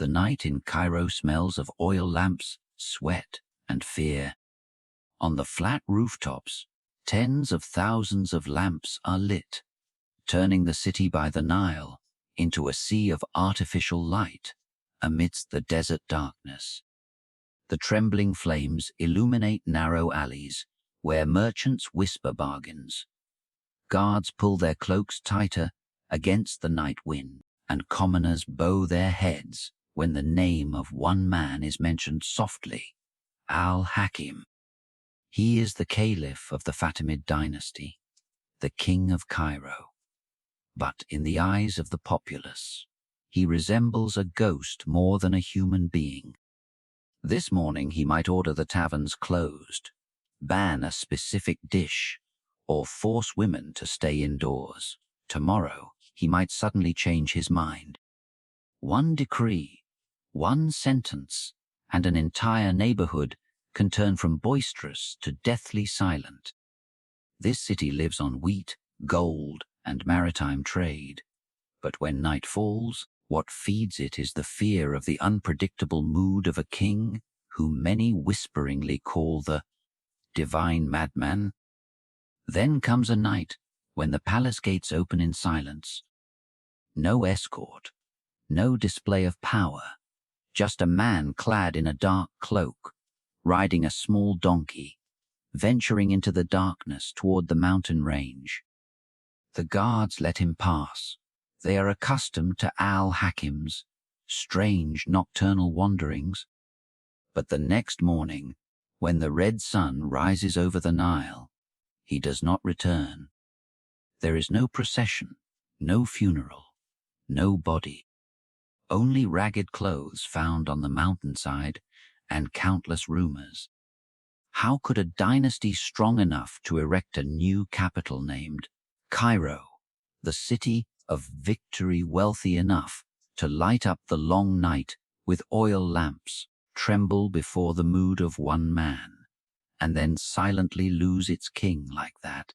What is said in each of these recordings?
The night in Cairo smells of oil lamps, sweat, and fear. On the flat rooftops, tens of thousands of lamps are lit, turning the city by the Nile into a sea of artificial light amidst the desert darkness. The trembling flames illuminate narrow alleys where merchants whisper bargains. Guards pull their cloaks tighter against the night wind, and commoners bow their heads when the name of one man is mentioned softly, Al-Hakim. He is the Caliph of the Fatimid Dynasty, the king of Cairo. But in the eyes of the populace, he resembles a ghost more than a human being. This morning he might order the taverns closed, ban a specific dish, or force women to stay indoors. Tomorrow he might suddenly change his mind. One decree, one sentence, and an entire neighborhood can turn from boisterous to deathly silent. This city lives on wheat, gold, and maritime trade. But when night falls, what feeds it is the fear of the unpredictable mood of a king whom many whisperingly call the divine madman. Then comes a night when the palace gates open in silence. No escort, no display of power, just a man clad in a dark cloak, riding a small donkey, venturing into the darkness toward the mountain range. The guards let him pass. They are accustomed to Al-Hakim's strange nocturnal wanderings. But the next morning, when the red sun rises over the Nile, he does not return. There is no procession, no funeral, no body. Only ragged clothes found on the mountainside and countless rumors. How could a dynasty strong enough to erect a new capital named Cairo, the city of victory wealthy enough to light up the long night with oil lamps, tremble before the mood of one man, and then silently lose its king like that?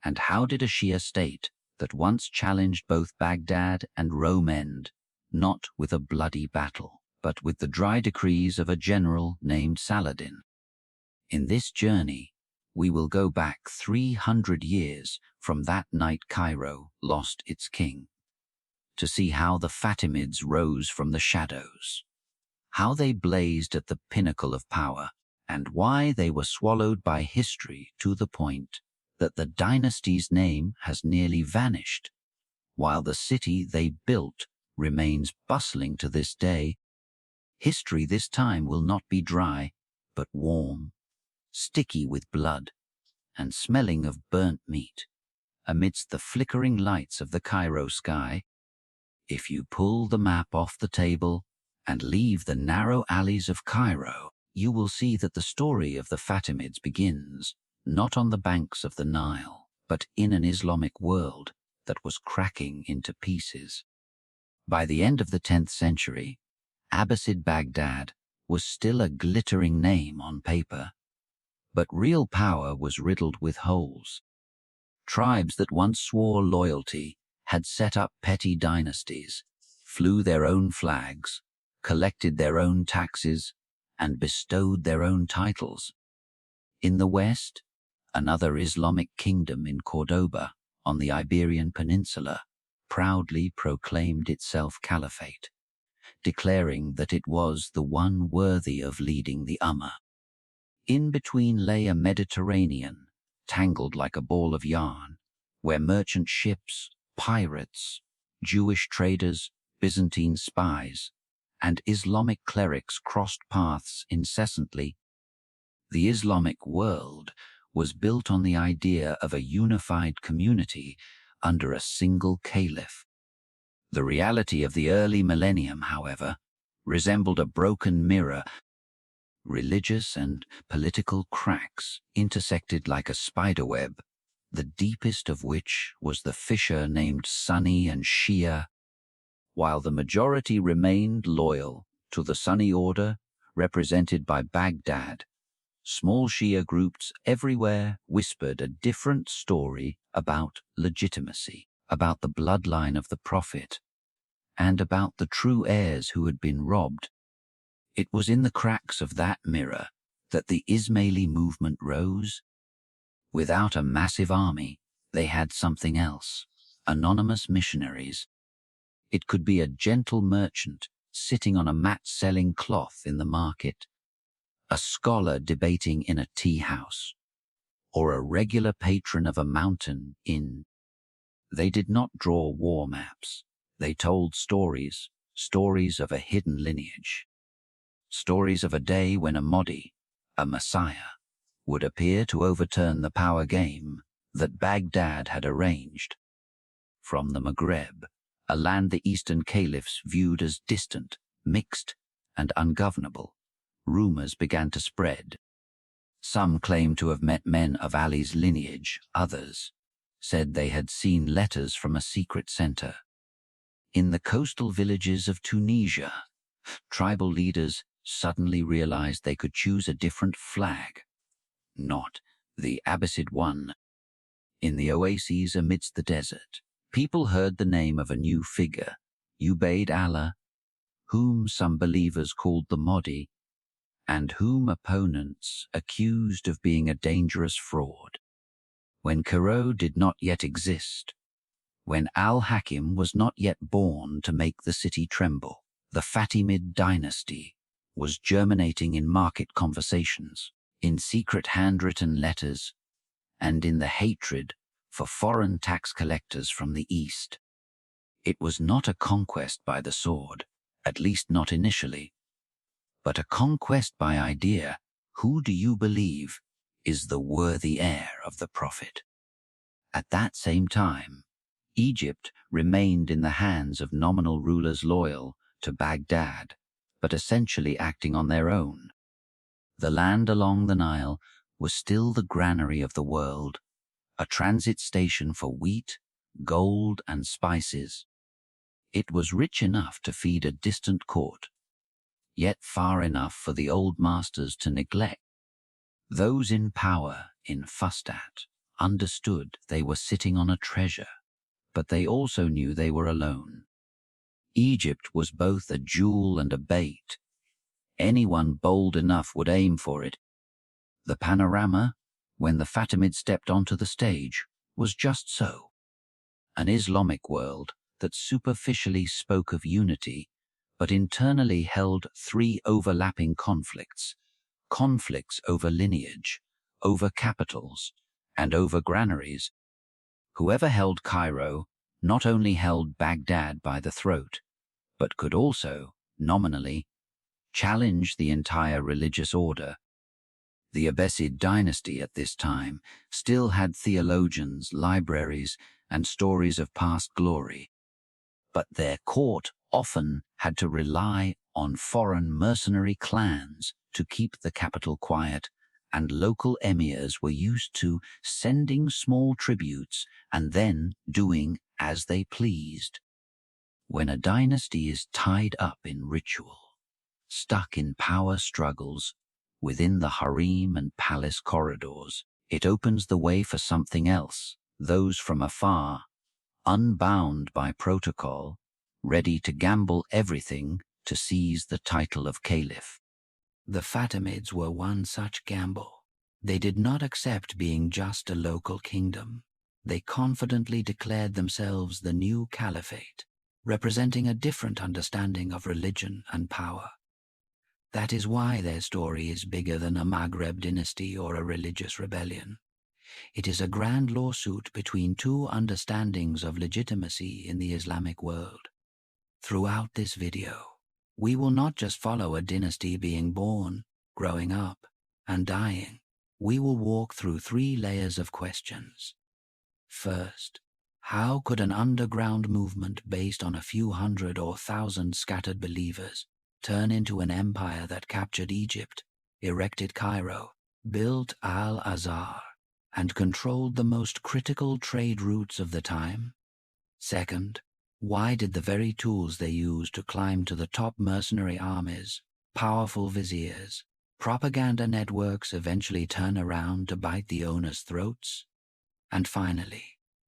And how did a Shia state that once challenged both Baghdad and Rome end, not with a bloody battle, but with the dry decrees of a general named Saladin? In this journey, we will go back 300 years from that night Cairo lost its king, to see how the Fatimids rose from the shadows, how they blazed at the pinnacle of power, and why they were swallowed by history to the point that the dynasty's name has nearly vanished, while the city they built remains bustling to this day. History this time will not be dry, but warm, sticky with blood, and smelling of burnt meat, amidst the flickering lights of the Cairo sky. If you pull the map off the table and leave the narrow alleys of Cairo, you will see that the story of the Fatimids begins not on the banks of the Nile, but in an Islamic world that was cracking into pieces. By the end of the 10th century, Abbasid Baghdad was still a glittering name on paper, but real power was riddled with holes. Tribes that once swore loyalty had set up petty dynasties, flew their own flags, collected their own taxes, and bestowed their own titles. In the west, another Islamic kingdom in Cordoba, on the Iberian Peninsula, proudly proclaimed itself caliphate, declaring that it was the one worthy of leading the Ummah. In between lay a Mediterranean, tangled like a ball of yarn, where merchant ships, pirates, Jewish traders, Byzantine spies, and Islamic clerics crossed paths incessantly. The Islamic world was built on the idea of a unified community under a single caliph. The reality of the early millennium, however, resembled a broken mirror. Religious and political cracks intersected like a spiderweb, the deepest of which was the fissure named Sunni and Shia. While the majority remained loyal to the Sunni order represented by Baghdad, small Shia groups everywhere whispered a different story about legitimacy, about the bloodline of the Prophet, and about the true heirs who had been robbed. It was in the cracks of that mirror that the Ismaili movement rose. Without a massive army, they had something else: anonymous missionaries. It could be a gentle merchant sitting on a mat selling cloth in the market, a scholar debating in a tea house, or a regular patron of a mountain inn. They did not draw war maps. They told stories, stories of a hidden lineage, stories of a day when a Mahdi, a Messiah, would appear to overturn the power game that Baghdad had arranged. From the Maghreb, a land the Eastern Caliphs viewed as distant, mixed, and ungovernable, rumors began to spread. Some claimed to have met men of Ali's lineage, others said they had seen letters from a secret center. In the coastal villages of Tunisia, tribal leaders suddenly realized they could choose a different flag, not the Abbasid one. In the oases amidst the desert, people heard the name of a new figure, Ubayd Allah, whom some believers called the Mahdi, and whom opponents accused of being a dangerous fraud. When Cairo did not yet exist, when al-Hakim was not yet born to make the city tremble, the Fatimid Dynasty was germinating in market conversations, in secret handwritten letters, and in the hatred for foreign tax collectors from the East. It was not a conquest by the sword, at least not initially, but a conquest by idea. Who do you believe is the worthy heir of the Prophet? At that same time, Egypt remained in the hands of nominal rulers loyal to Baghdad, but essentially acting on their own. The land along the Nile was still the granary of the world, a transit station for wheat, gold, and spices. It was rich enough to feed a distant court, yet far enough for the old masters to neglect. Those in power in Fustat understood they were sitting on a treasure, but they also knew they were alone. Egypt was both a jewel and a bait. Anyone bold enough would aim for it. The panorama, when the Fatimids stepped onto the stage, was just so. An Islamic world that superficially spoke of unity, but internally held three overlapping conflicts over lineage, over capitals, and over granaries. Whoever held Cairo not only held Baghdad by the throat, but could also, nominally, challenge the entire religious order. The Abbasid Dynasty at this time still had theologians, libraries, and stories of past glory, but their court often had to rely on foreign mercenary clans to keep the capital quiet, and local emirs were used to sending small tributes and then doing as they pleased. When a dynasty is tied up in ritual, stuck in power struggles within the harem and palace corridors, it opens the way for something else, those from afar, unbound by protocol, ready to gamble everything to seize the title of caliph. The Fatimids were one such gamble. They did not accept being just a local kingdom. They confidently declared themselves the new caliphate, representing a different understanding of religion and power. That is why their story is bigger than a Maghreb dynasty or a religious rebellion. It is a grand lawsuit between two understandings of legitimacy in the Islamic world. Throughout this video, we will not just follow a dynasty being born, growing up, and dying. We will walk through three layers of questions. First, how could an underground movement based on a few hundred or thousand scattered believers turn into an empire that captured Egypt, erected Cairo, built Al-Azhar, and controlled the most critical trade routes of the time? Second, why did the very tools they used to climb to the top mercenary armies, powerful viziers, propaganda networks eventually turn around to bite the owners' throats? And finally,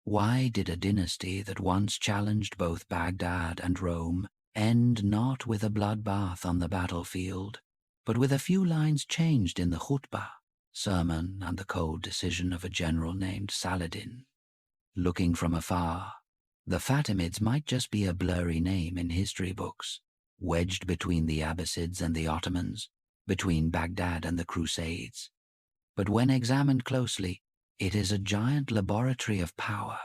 Why did a dynasty that once challenged both Baghdad and Rome end not with a bloodbath on the battlefield, but with a few lines changed in the khutbah, sermon, and the cold decision of a general named Saladin? Looking from afar, the Fatimids might just be a blurry name in history books, wedged between the Abbasids and the Ottomans, between Baghdad and the Crusades. But when examined closely, it is a giant laboratory of power.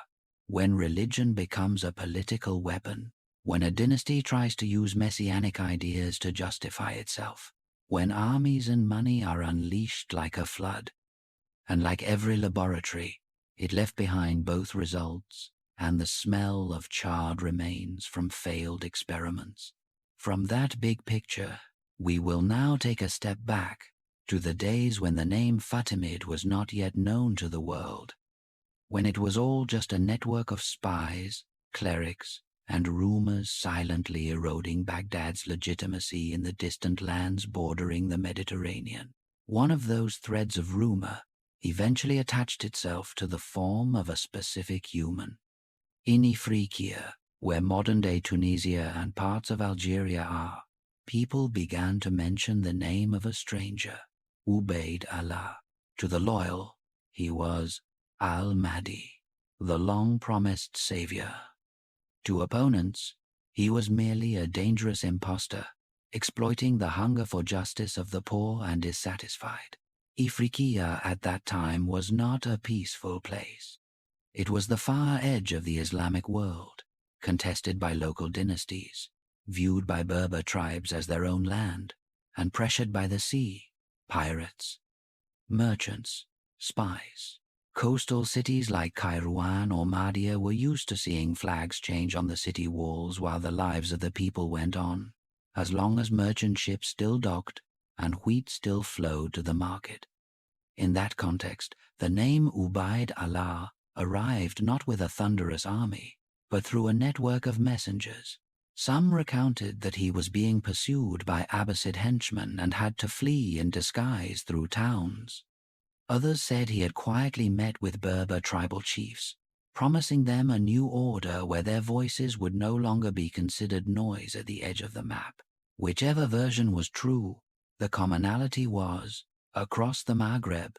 When religion becomes a political weapon, when a dynasty tries to use messianic ideas to justify itself, when armies and money are unleashed like a flood. And like every laboratory, it left behind both results and the smell of charred remains from failed experiments. From that big picture, we will now take a step back to the days when the name Fatimid was not yet known to the world, when it was all just a network of spies, clerics, and rumors silently eroding Baghdad's legitimacy in the distant lands bordering the Mediterranean. One of those threads of rumor eventually attached itself to the form of a specific human. In Ifriqiya, where modern-day Tunisia and parts of Algeria are, people began to mention the name of a stranger, Ubayd Allah. To the loyal, he was Al-Mahdi, the long-promised savior. To opponents, he was merely a dangerous impostor, exploiting the hunger for justice of the poor and dissatisfied. Ifriqiya at that time was not a peaceful place. It was the far edge of the Islamic world, contested by local dynasties, viewed by Berber tribes as their own land, and pressured by the sea, pirates, merchants, spies. Coastal cities like Kairouan or Mahdia were used to seeing flags change on the city walls while the lives of the people went on, as long as merchant ships still docked and wheat still flowed to the market. In that context, the name Ubayd Allah arrived not with a thunderous army, but through a network of messengers. Some recounted that he was being pursued by Abbasid henchmen and had to flee in disguise through towns. Others said he had quietly met with Berber tribal chiefs, promising them a new order where their voices would no longer be considered noise at the edge of the map. Whichever version was true, the commonality was, across the Maghreb,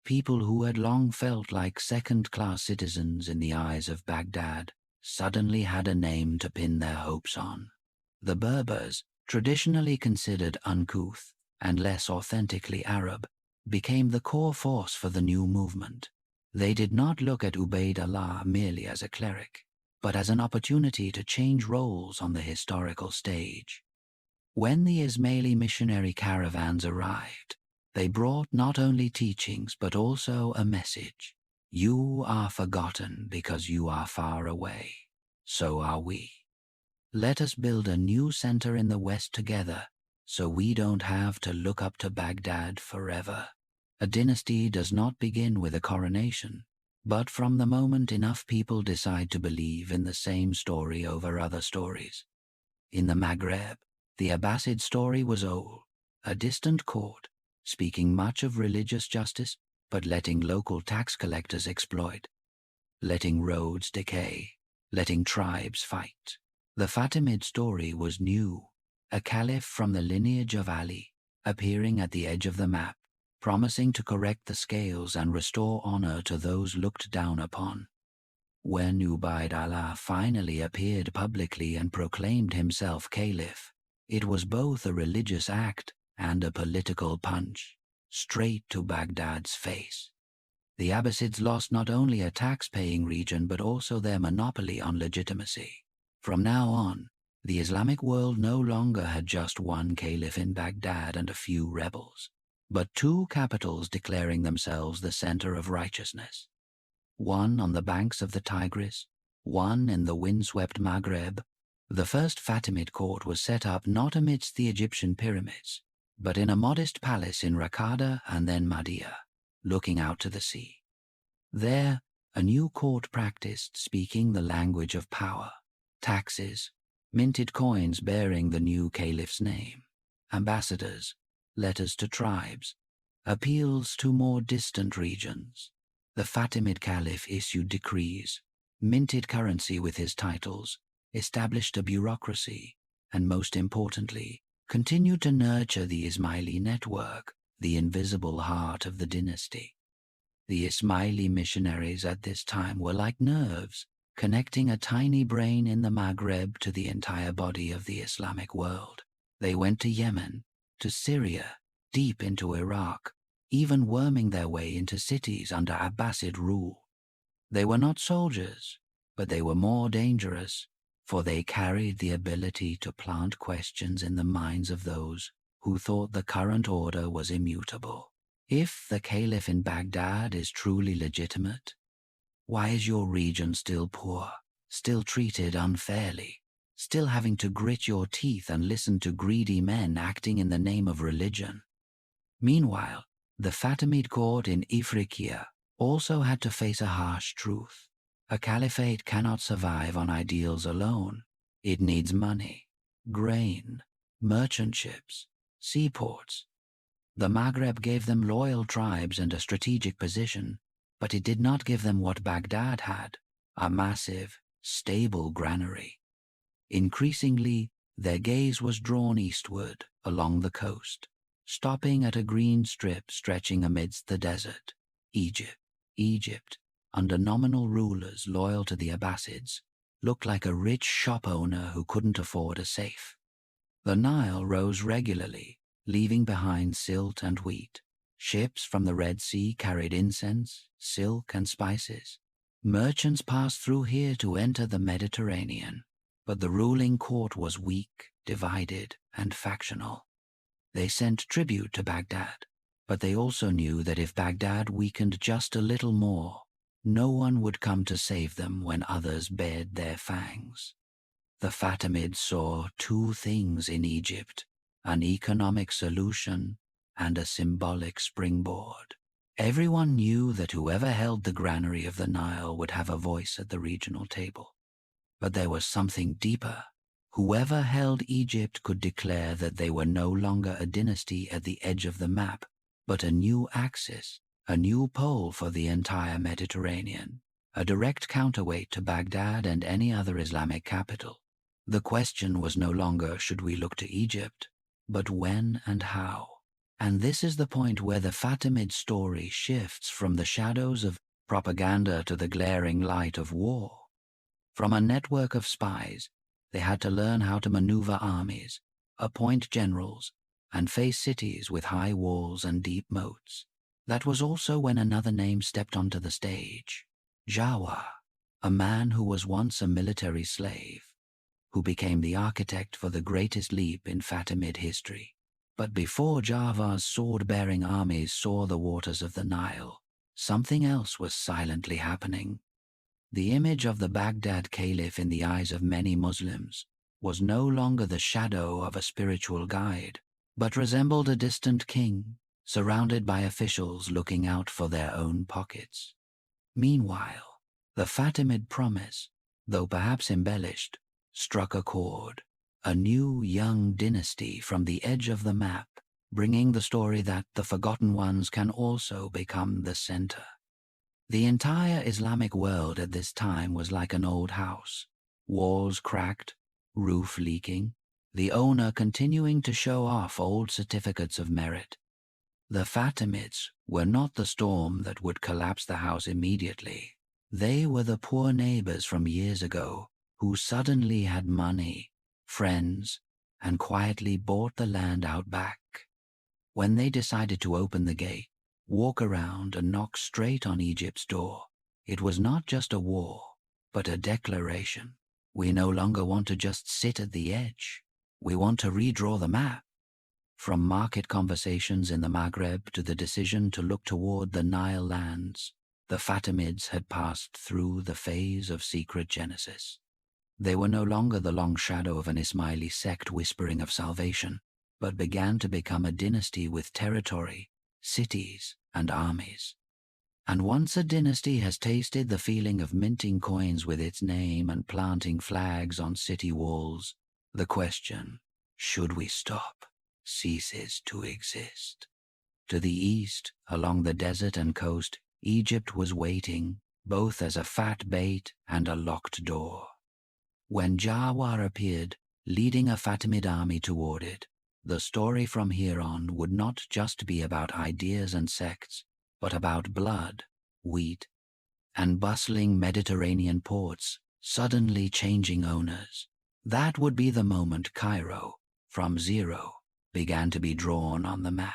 people who had long felt like second-class citizens in the eyes of Baghdad suddenly had a name to pin their hopes on. The Berbers, traditionally considered uncouth and less authentically Arab, became the core force for the new movement. They did not look at Ubayd Allah merely as a cleric, but as an opportunity to change roles on the historical stage. When the Ismaili missionary caravans arrived, they brought not only teachings but also a message. You are forgotten because you are far away. So are we. Let us build a new center in the West together, so we don't have to look up to Baghdad forever. A dynasty does not begin with a coronation, but from the moment enough people decide to believe in the same story over other stories. In the Maghreb, the Abbasid story was old, a distant court, speaking much of religious justice, but letting local tax collectors exploit, letting roads decay, letting tribes fight. The Fatimid story was new, a caliph from the lineage of Ali, appearing at the edge of the map, promising to correct the scales and restore honor to those looked down upon. When Ubayd Allah finally appeared publicly and proclaimed himself caliph, it was both a religious act and a political punch, straight to Baghdad's face. The Abbasids lost not only a tax-paying region but also their monopoly on legitimacy. From now on, the Islamic world no longer had just one caliph in Baghdad and a few rebels, but two capitals declaring themselves the center of righteousness. One on the banks of the Tigris, one in the windswept Maghreb. The first Fatimid court was set up not amidst the Egyptian pyramids, but in a modest palace in Raqqada and then Mahdia, looking out to the sea. There, a new court practiced speaking the language of power, taxes, minted coins bearing the new caliph's name, ambassadors, letters to tribes, appeals to more distant regions. The Fatimid Caliph issued decrees, minted currency with his titles, established a bureaucracy, and most importantly, continued to nurture the Ismaili network, the invisible heart of the dynasty. The Ismaili missionaries at this time were like nerves, connecting a tiny brain in the Maghreb to the entire body of the Islamic world. They went to Yemen, to Syria, deep into Iraq, even worming their way into cities under Abbasid rule. They were not soldiers, but they were more dangerous, for they carried the ability to plant questions in the minds of those who thought the current order was immutable. If the caliph in Baghdad is truly legitimate, why is your region still poor, still treated unfairly, still having to grit your teeth and listen to greedy men acting in the name of religion? Meanwhile, the Fatimid court in Ifriqiya also had to face a harsh truth. A caliphate cannot survive on ideals alone. It needs money, grain, merchant ships, seaports. The Maghreb gave them loyal tribes and a strategic position, but it did not give them what Baghdad had, a massive, stable granary. Increasingly, their gaze was drawn eastward, along the coast, stopping at a green strip stretching amidst the desert. Egypt, under nominal rulers loyal to the Abbasids, looked like a rich shop owner who couldn't afford a safe. The Nile rose regularly, leaving behind silt and wheat. Ships from the Red Sea carried incense, silk, and spices. Merchants passed through here to enter the Mediterranean, but the ruling court was weak, divided, and factional. They sent tribute to Baghdad, but they also knew that if Baghdad weakened just a little more, no one would come to save them when others bared their fangs. The Fatimids saw two things in Egypt: an economic solution and a symbolic springboard. Everyone knew that whoever held the granary of the Nile would have a voice at the regional table. But there was something deeper. Whoever held Egypt could declare that they were no longer a dynasty at the edge of the map, but a new axis, a new pole for the entire Mediterranean, a direct counterweight to Baghdad and any other Islamic capital. The question was no longer should we look to Egypt, but when and how. And this is the point where the Fatimid story shifts from the shadows of propaganda to the glaring light of war. From a network of spies, they had to learn how to maneuver armies, appoint generals, and face cities with high walls and deep moats. That was also when another name stepped onto the stage: Jawar, a man who was once a military slave, who became the architect for the greatest leap in Fatimid history. But before Jawar's sword-bearing armies saw the waters of the Nile, something else was silently happening. The image of the Baghdad Caliph in the eyes of many Muslims was no longer the shadow of a spiritual guide, but resembled a distant king, surrounded by officials looking out for their own pockets. Meanwhile, the Fatimid promise, though perhaps embellished, struck a chord: a new young dynasty from the edge of the map, bringing the story that the forgotten ones can also become the center. The entire Islamic world at this time was like an old house, walls cracked, roof leaking, the owner continuing to show off old certificates of merit. The Fatimids were not the storm that would collapse the house immediately. They were the poor neighbors from years ago who suddenly had money, friends, and quietly bought the land out back. When they decided to open the gate, walk around and knock straight on Egypt's door, it was not just a war, but a declaration. We no longer want to just sit at the edge. We want to redraw the map. From market conversations in the Maghreb to the decision to look toward the Nile lands, the Fatimids had passed through the phase of secret genesis. They were no longer the long shadow of an Ismaili sect whispering of salvation, but began to become a dynasty with territory, cities, and armies. And once a dynasty has tasted the feeling of minting coins with its name and planting flags on city walls, the question, should we stop, ceases to exist. To the east, along the desert and coast, Egypt was waiting, both as a fat bait and a locked door. When Jawar appeared, leading a Fatimid army toward it, the story from here on would not just be about ideas and sects, but about blood, wheat, and bustling Mediterranean ports suddenly changing owners. That would be the moment Cairo, from zero, began to be drawn on the map.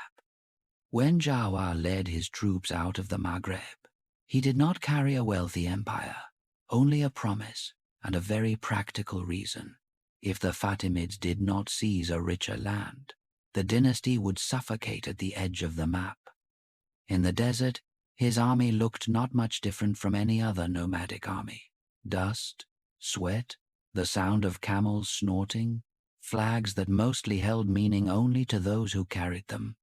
When Jawar led his troops out of the Maghreb, he did not carry a wealthy empire, only a promise and a very practical reason. If the Fatimids did not seize a richer land, the dynasty would suffocate at the edge of the map. In the desert, his army looked not much different from any other nomadic army. Dust, sweat, the sound of camels snorting, flags that mostly held meaning only to those who carried them.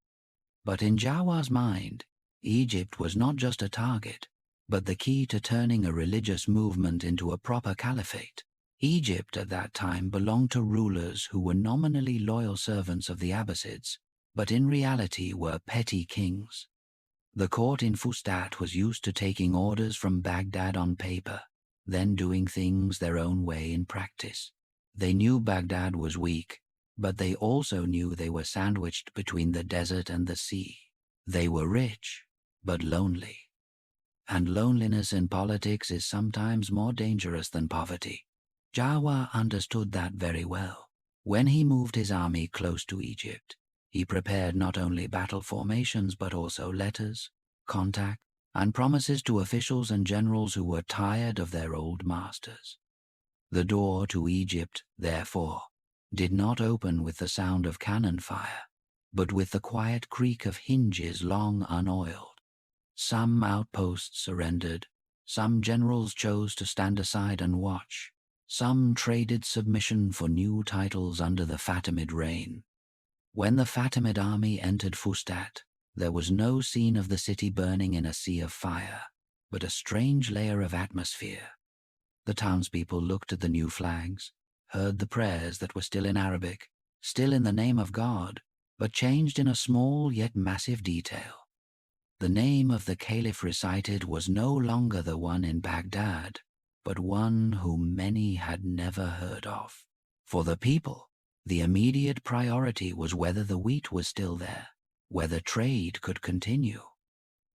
But in Jawar's mind, Egypt was not just a target, but the key to turning a religious movement into a proper caliphate. Egypt at that time belonged to rulers who were nominally loyal servants of the Abbasids, but in reality were petty kings. The court in Fustat was used to taking orders from Baghdad on paper, then doing things their own way in practice. They knew Baghdad was weak, but they also knew they were sandwiched between the desert and the sea. They were rich, but lonely. And loneliness in politics is sometimes more dangerous than poverty. Jawar understood that very well. When he moved his army close to Egypt, he prepared not only battle formations but also letters, contact, and promises to officials and generals who were tired of their old masters. The door to Egypt, therefore, did not open with the sound of cannon fire, but with the quiet creak of hinges long unoiled. Some outposts surrendered, some generals chose to stand aside and watch, some traded submission for new titles under the Fatimid reign. When the Fatimid army entered Fustat, there was no scene of the city burning in a sea of fire, but a strange layer of atmosphere. The townspeople looked at the new flags, heard the prayers that were still in Arabic, still in the name of God, but changed in a small yet massive detail. The name of the caliph recited was no longer the one in Baghdad, but one whom many had never heard of. For the people, the immediate priority was whether the wheat was still there, whether trade could continue.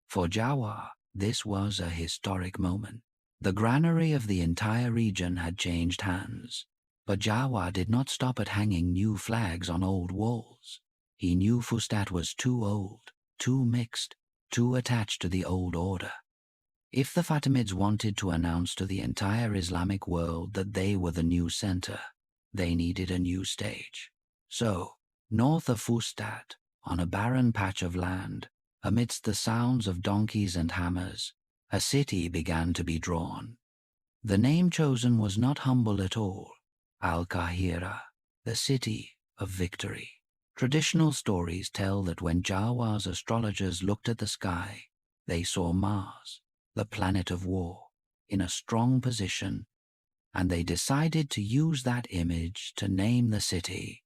For Jawar, this was a historic moment. The granary of the entire region had changed hands, but Jawar did not stop at hanging new flags on old walls. He knew Fustat was too old, too mixed, too attached to the old order. If the Fatimids wanted to announce to the entire Islamic world that they were the new center, they needed a new stage. So, north of Fustat, on a barren patch of land, amidst the sounds of donkeys and hammers, a city began to be drawn. The name chosen was not humble at all: Al-Qahira, the city of victory. Traditional stories tell that when Jawar's astrologers looked at the sky, they saw Mars, the planet of war, in a strong position, and they decided to use that image to name the city.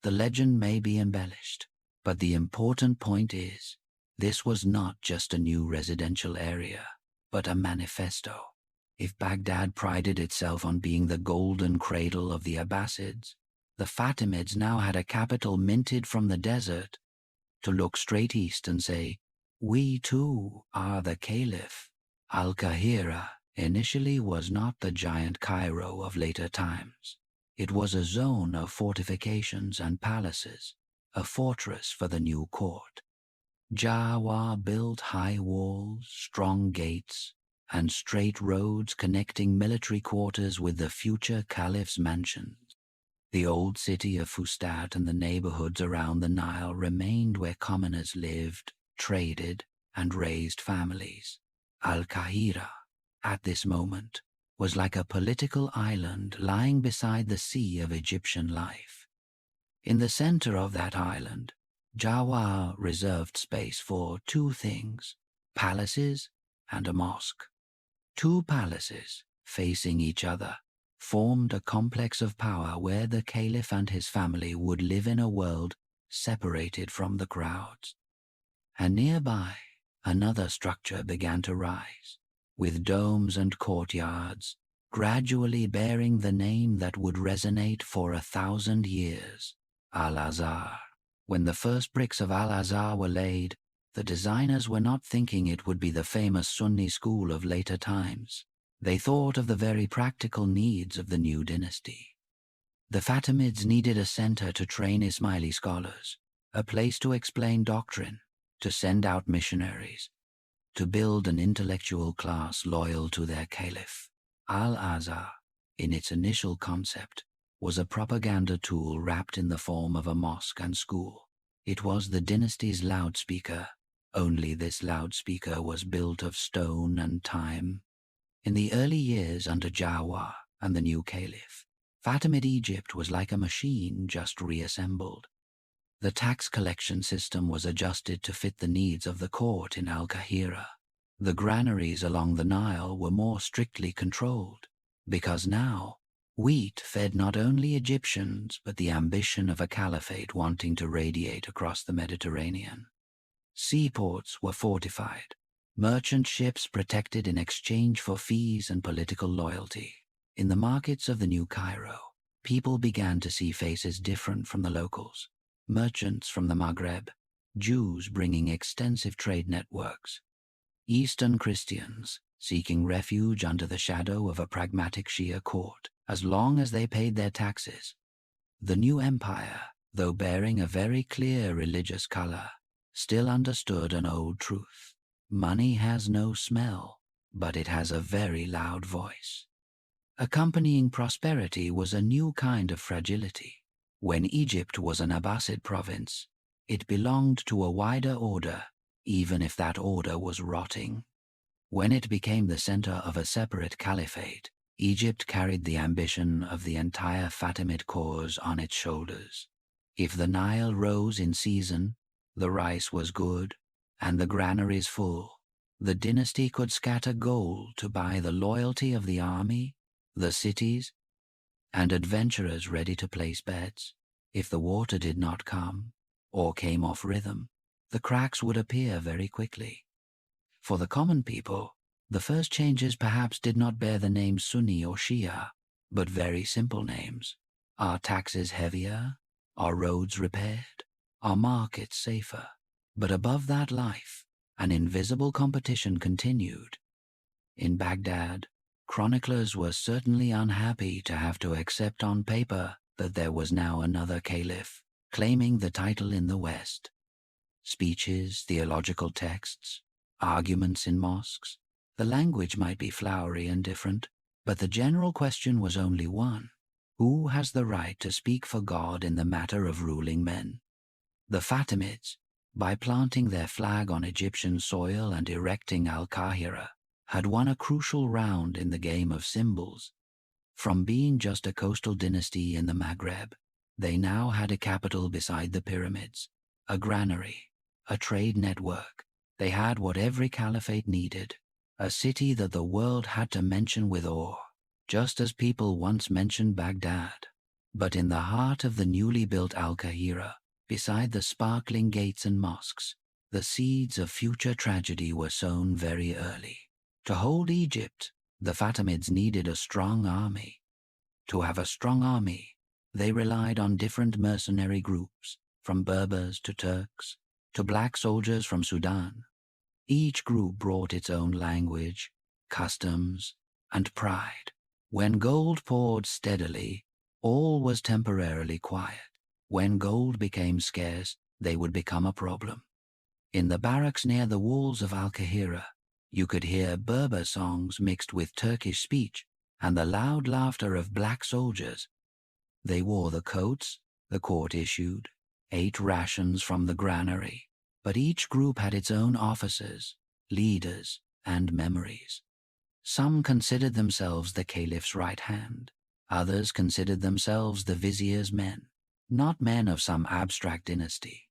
The legend may be embellished, but the important point is, this was not just a new residential area, but a manifesto. If Baghdad prided itself on being the golden cradle of the Abbasids, the Fatimids now had a capital minted from the desert to look straight east and say, "We too are the Caliph." Al-Qahira initially was not the giant Cairo of later times. It was a zone of fortifications and palaces, a fortress for the new court. Jawar built high walls, strong gates, and straight roads connecting military quarters with the future caliph's mansions. The old city of Fustat and the neighborhoods around the Nile remained where commoners lived, traded, and raised families. Al-Qahira, at this moment, was like a political island lying beside the sea of Egyptian life. In the center of that island, Jawar reserved space for two things: palaces and a mosque. Two palaces, facing each other, formed a complex of power where the caliph and his family would live in a world separated from the crowds. And nearby, another structure began to rise, with domes and courtyards, gradually bearing the name that would resonate for 1,000 years, Al-Azhar. When the first bricks of Al-Azhar were laid, the designers were not thinking it would be the famous Sunni school of later times. They thought of the very practical needs of the new dynasty. The Fatimids needed a center to train Ismaili scholars, a place to explain doctrine, to send out missionaries, to build an intellectual class loyal to their caliph. Al-Azhar, in its initial concept, was a propaganda tool wrapped in the form of a mosque and school. It was the dynasty's loudspeaker, only this loudspeaker was built of stone and time. In the early years under Jawar and the new caliph, Fatimid Egypt was like a machine just reassembled. The tax collection system was adjusted to fit the needs of the court in Al-Qahira. The granaries along the Nile were more strictly controlled, because now wheat fed not only Egyptians but the ambition of a caliphate wanting to radiate across the Mediterranean. Seaports were fortified, merchant ships protected in exchange for fees and political loyalty. In the markets of the new Cairo, people began to see faces different from the locals. Merchants from the Maghreb, Jews bringing extensive trade networks, Eastern Christians seeking refuge under the shadow of a pragmatic Shia court, as long as they paid their taxes. The new empire, though bearing a very clear religious color, still understood an old truth. Money has no smell, but it has a very loud voice. Accompanying prosperity was a new kind of fragility. When Egypt was an Abbasid province, it belonged to a wider order, even if that order was rotting. When it became the center of a separate caliphate, Egypt carried the ambition of the entire Fatimid cause on its shoulders. If the Nile rose in season, the rice was good, and the granaries full. The dynasty could scatter gold to buy the loyalty of the army, the cities, and adventurers ready to place bets. If the water did not come, or came off rhythm, the cracks would appear very quickly. For the common people, the first changes perhaps did not bear the names Sunni or Shia, but very simple names. Are taxes heavier? Are roads repaired? Are markets safer? But above that life, an invisible competition continued. In Baghdad, chroniclers were certainly unhappy to have to accept on paper that there was now another caliph, claiming the title in the West. Speeches, theological texts, arguments in mosques, the language might be flowery and different, but the general question was only one: who has the right to speak for God in the matter of ruling men? The Fatimids, by planting their flag on Egyptian soil and erecting Al-Qahira, had won a crucial round in the game of symbols. From being just a coastal dynasty in the Maghreb, they now had a capital beside the pyramids, a granary, a trade network. They had what every caliphate needed, a city that the world had to mention with awe, just as people once mentioned Baghdad. But in the heart of the newly built Al-Qahira, beside the sparkling gates and mosques, the seeds of future tragedy were sown very early. To hold Egypt, the Fatimids needed a strong army. To have a strong army, they relied on different mercenary groups, from Berbers to Turks, to black soldiers from Sudan. Each group brought its own language, customs, and pride. When gold poured steadily, all was temporarily quiet. When gold became scarce, they would become a problem. In the barracks near the walls of Al-Qahira, you could hear Berber songs mixed with Turkish speech and the loud laughter of black soldiers. They wore the coats the court issued, ate rations from the granary, but each group had its own officers, leaders, and memories. Some considered themselves the caliph's right hand. Others considered themselves the vizier's men, not men of some abstract dynasty.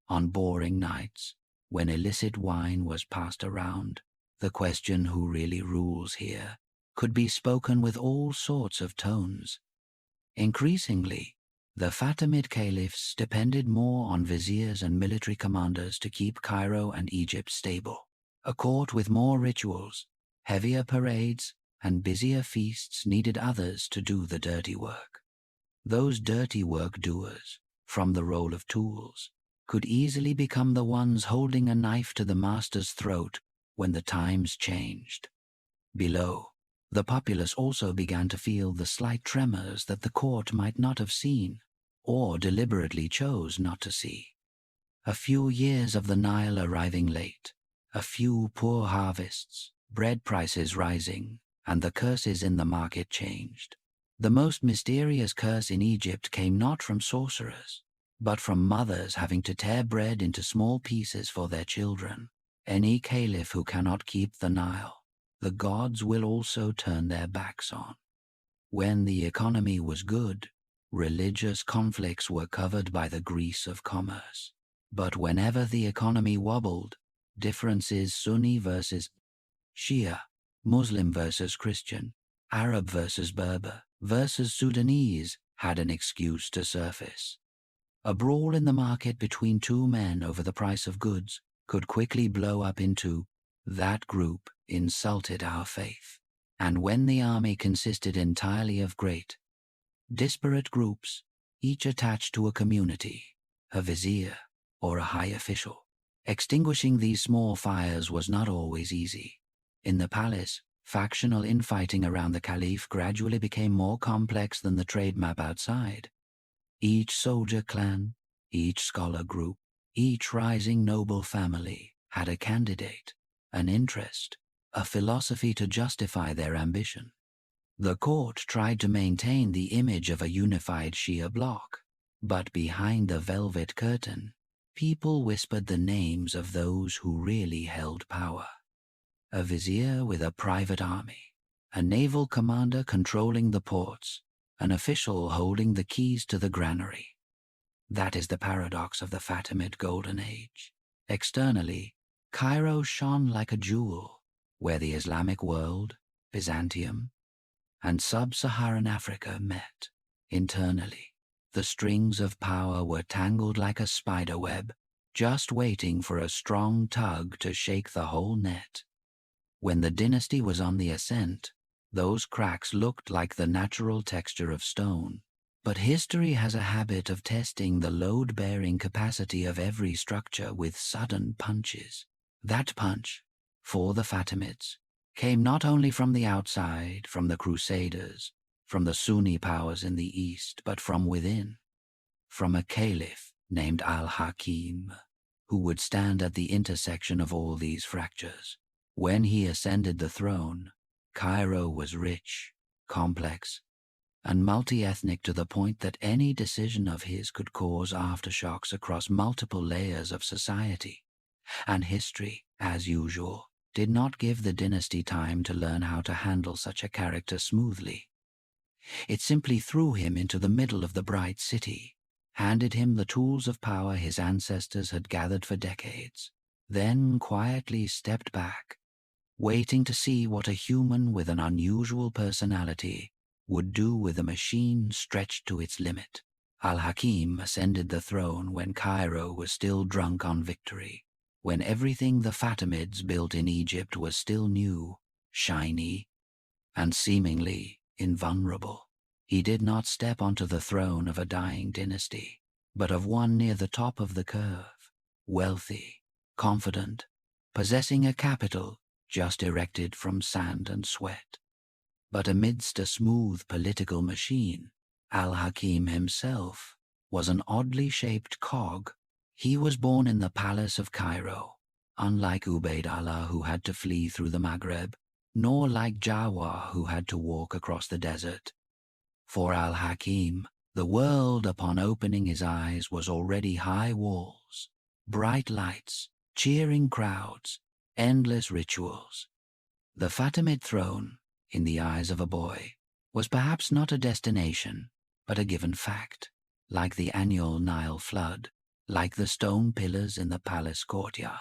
On boring nights, when illicit wine was passed around, the question who really rules here could be spoken with all sorts of tones. Increasingly, The Fatimid Caliphs depended more on viziers and military commanders to keep Cairo and Egypt stable. A court with more rituals, heavier parades, and busier feasts needed others to do the dirty work. Those dirty work doers, from the role of tools, could easily become the ones holding a knife to the master's throat when the times changed. Below, the populace also began to feel the slight tremors that the court might not have seen, or deliberately chose not to see. A few years of the Nile arriving late, a few poor harvests, bread prices rising, and the curses in the market changed. The most mysterious curse in Egypt came not from sorcerers, but from mothers having to tear bread into small pieces for their children. Any caliph who cannot keep the Nile, the gods will also turn their backs on. When the economy was good, religious conflicts were covered by the grease of commerce. But whenever the economy wobbled, differences Sunni versus Shia, Muslim versus Christian, Arab versus Berber versus Sudanese had an excuse to surface. A brawl in the market between two men over the price of goods could quickly blow up into "that group insulted our faith." And when the army consisted entirely of great, disparate groups, each attached to a community, a vizier, or a high official, extinguishing these small fires was not always easy. In the palace, factional infighting around the caliph gradually became more complex than the trade map outside. Each soldier clan, each scholar group, each rising noble family had a candidate, an interest, a philosophy to justify their ambition. The court tried to maintain the image of a unified Shia bloc, but behind the velvet curtain, people whispered the names of those who really held power. A vizier with a private army, a naval commander controlling the ports, an official holding the keys to the granary. That is the paradox of the Fatimid Golden Age. Externally, Cairo shone like a jewel, where the Islamic world, Byzantium, and sub-Saharan Africa met. Internally, the strings of power were tangled like a spider web, just waiting for a strong tug to shake the whole net. When the dynasty was on the ascent, those cracks looked like the natural texture of stone. But history has a habit of testing the load-bearing capacity of every structure with sudden punches. That punch, for the Fatimids, came not only from the outside, from the Crusaders, from the Sunni powers in the east, but from within. From a caliph named Al-Hakim, who would stand at the intersection of all these fractures. When he ascended the throne, Cairo was rich, complex, and multi-ethnic to the point that any decision of his could cause aftershocks across multiple layers of society. And history, as usual, did not give the dynasty time to learn how to handle such a character smoothly. It simply threw him into the middle of the bright city, handed him the tools of power his ancestors had gathered for decades, then quietly stepped back, waiting to see what a human with an unusual personality would do with a machine stretched to its limit. Al-Hakim ascended the throne when Cairo was still drunk on victory, when everything the Fatimids built in Egypt was still new, shiny, and seemingly invulnerable. He did not step onto the throne of a dying dynasty, but of one near the top of the curve, wealthy, confident, possessing a capital just erected from sand and sweat. But amidst a smooth political machine, Al-Hakim himself was an oddly shaped cog. He was born in the palace of Cairo, unlike Ubayd Allah who had to flee through the Maghreb, nor like Jawar who had to walk across the desert. For Al-Hakim, the world upon opening his eyes was already high walls, bright lights, cheering crowds, endless rituals. The Fatimid throne, in the eyes of a boy, was perhaps not a destination, but a given fact, like the annual Nile flood, like the stone pillars in the palace courtyard.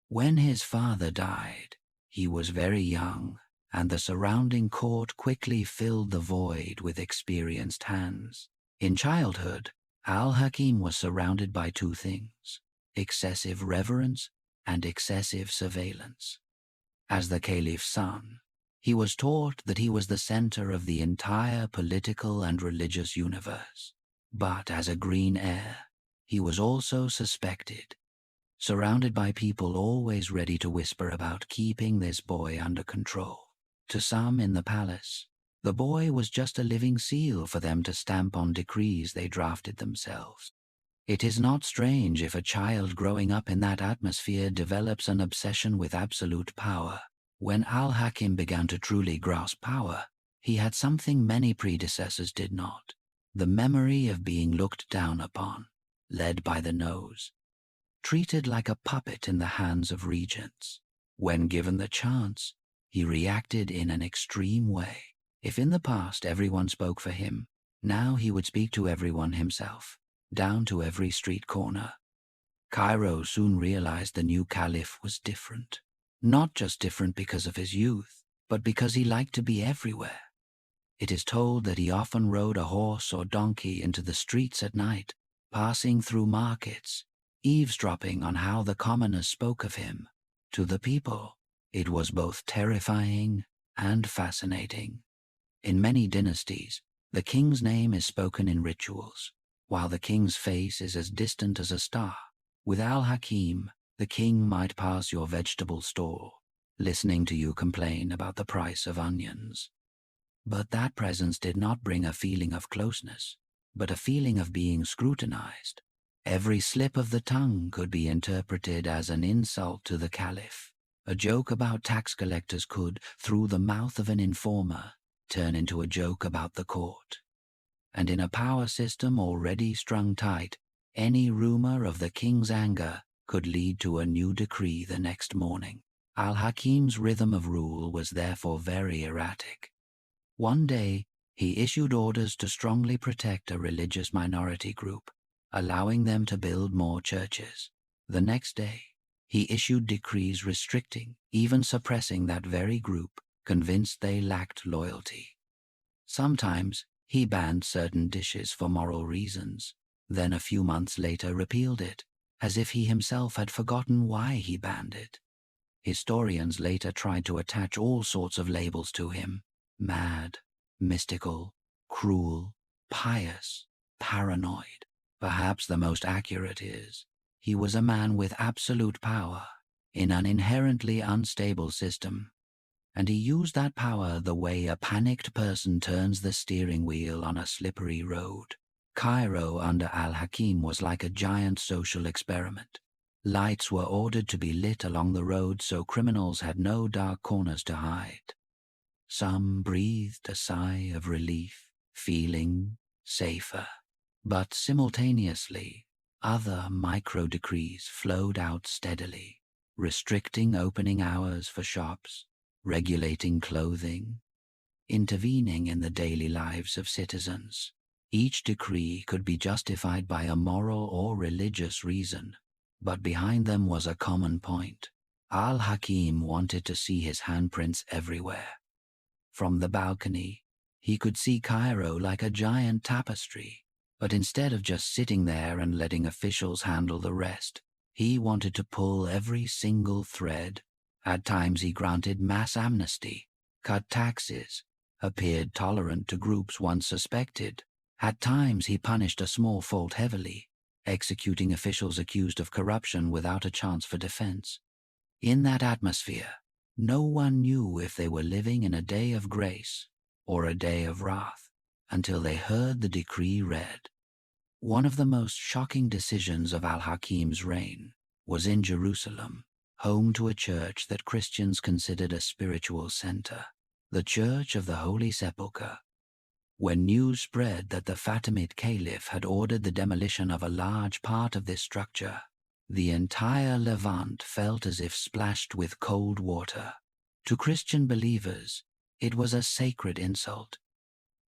When his father died, he was very young, and the surrounding court quickly filled the void with experienced hands. In childhood, al-Hakim was surrounded by two things: excessive reverence and excessive surveillance. As the caliph's son, he was taught that he was the center of the entire political and religious universe. But as a green heir, he was also suspected, surrounded by people always ready to whisper about keeping this boy under control. To some in the palace, the boy was just a living seal for them to stamp on decrees they drafted themselves. It is not strange if a child growing up in that atmosphere develops an obsession with absolute power. When al-Hakim began to truly grasp power, he had something many predecessors did not: the memory of being looked down upon, led by the nose, treated like a puppet in the hands of regents. When given the chance, he reacted in an extreme way. If in the past everyone spoke for him, now he would speak to everyone himself, down to every street corner. Cairo soon realized the new caliph was different. Not just different because of his youth, but because he liked to be everywhere. It is told that he often rode a horse or donkey into the streets at night, passing through markets, eavesdropping on how the commoners spoke of him. To the people, it was both terrifying and fascinating. In many dynasties, the king's name is spoken in rituals, while the king's face is as distant as a star. With al-Hakim, the king might pass your vegetable stall, listening to you complain about the price of onions. But that presence did not bring a feeling of closeness, but a feeling of being scrutinized. Every slip of the tongue could be interpreted as an insult to the caliph. A joke about tax collectors could, through the mouth of an informer, turn into a joke about the court. And in a power system already strung tight, any rumor of the king's anger could lead to a new decree the next morning. Al-Hakim's rhythm of rule was therefore very erratic. One day, he issued orders to strongly protect a religious minority group, allowing them to build more churches. The next day, he issued decrees restricting, even suppressing that very group, convinced they lacked loyalty. Sometimes, he banned certain dishes for moral reasons, then a few months later repealed it, as if he himself had forgotten why he banned it. Historians later tried to attach all sorts of labels to him: mad, mystical, cruel, pious, paranoid. Perhaps the most accurate is, he was a man with absolute power in an inherently unstable system, and he used that power the way a panicked person turns the steering wheel on a slippery road. Cairo under al-Hakim was like a giant social experiment. Lights were ordered to be lit along the road so criminals had no dark corners to hide. Some breathed a sigh of relief, feeling safer. But simultaneously, other micro-decrees flowed out steadily, restricting opening hours for shops, regulating clothing, intervening in the daily lives of citizens. Each decree could be justified by a moral or religious reason, but behind them was a common point. Al-Hakim wanted to see his handprints everywhere. From the balcony, he could see Cairo like a giant tapestry, but instead of just sitting there and letting officials handle the rest, he wanted to pull every single thread. At times he granted mass amnesty, cut taxes, appeared tolerant to groups once suspected. At times he punished a small fault heavily, executing officials accused of corruption without a chance for defense. In that atmosphere, no one knew if they were living in a day of grace or a day of wrath until they heard the decree read. One of the most shocking decisions of al-Hakim's reign was in Jerusalem, home to a church that Christians considered a spiritual center, the Church of the Holy Sepulchre. When news spread that the Fatimid Caliph had ordered the demolition of a large part of this structure, the entire Levant felt as if splashed with cold water. To Christian believers, it was a sacred insult.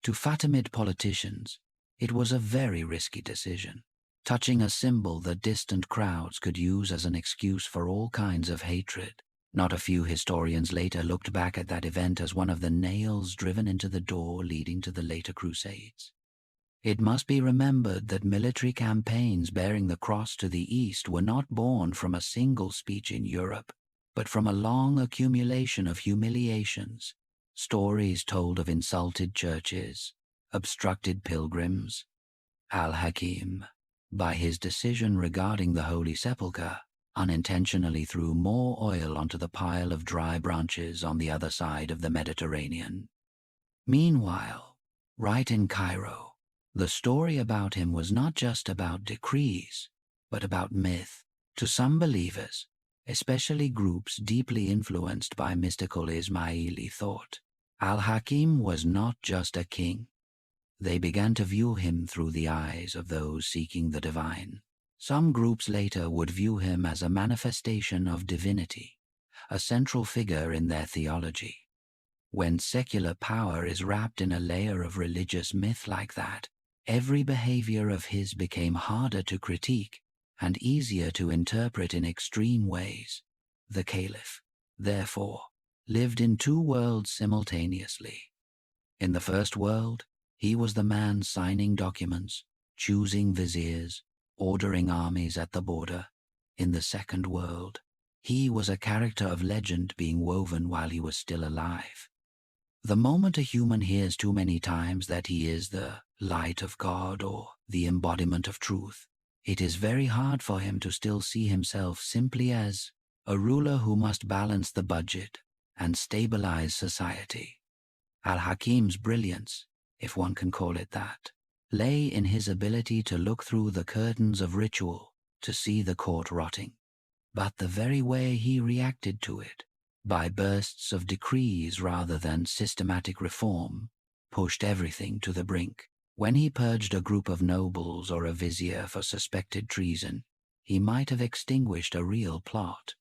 To Fatimid politicians, it was a very risky decision, touching a symbol that distant crowds could use as an excuse for all kinds of hatred. Not a few historians later looked back at that event as one of the nails driven into the door leading to the later Crusades. It must be remembered that military campaigns bearing the cross to the east were not born from a single speech in Europe, but from a long accumulation of humiliations, stories told of insulted churches, obstructed pilgrims. Al-Hakim, by his decision regarding the Holy Sepulchre, unintentionally threw more oil onto the pile of dry branches on the other side of the Mediterranean. Meanwhile, right in Cairo, the story about him was not just about decrees, but about myth. To some believers, especially groups deeply influenced by mystical Ismaili thought, Al-Hakim was not just a king. They began to view him through the eyes of those seeking the divine. Some groups later would view him as a manifestation of divinity, a central figure in their theology. When secular power is wrapped in a layer of religious myth like that, every behavior of his became harder to critique and easier to interpret in extreme ways. The Caliph, therefore, lived in two worlds simultaneously. In the first world, he was the man signing documents, choosing viziers, ordering armies at the border. In the second world, he was a character of legend being woven while he was still alive. The moment a human hears too many times that he is the light of God or the embodiment of truth, it is very hard for him to still see himself simply as a ruler who must balance the budget and stabilize society. Al-Hakim's brilliance, if one can call it that, lay in his ability to look through the curtains of ritual to see the court rotting. But the very way he reacted to it, by bursts of decrees rather than systematic reform, pushed everything to the brink. When he purged a group of nobles or a vizier for suspected treason, he might have extinguished a real plot.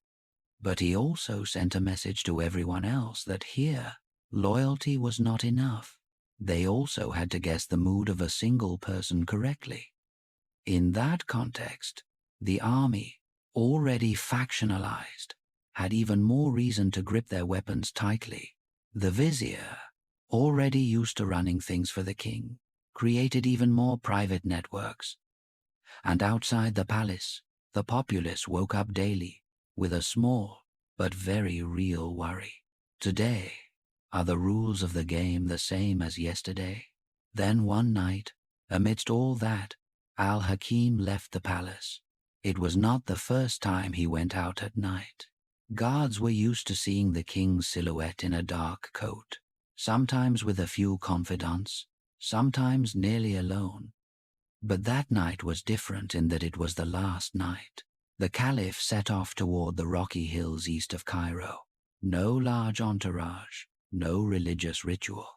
But he also sent a message to everyone else that here, loyalty was not enough. They also had to guess the mood of a single person correctly. In that context, the army, already factionalized, had even more reason to grip their weapons tightly. The vizier, already used to running things for the king, created even more private networks. And outside the palace, the populace woke up daily with a small but very real worry. Today, are the rules of the game the same as yesterday? Then one night, amidst all that, Al-Hakim left the palace. It was not the first time he went out at night. Guards were used to seeing the king's silhouette in a dark coat, sometimes with a few confidants, sometimes nearly alone. But that night was different in that it was the last night. The Caliph set off toward the rocky hills east of Cairo. No large entourage, no religious ritual.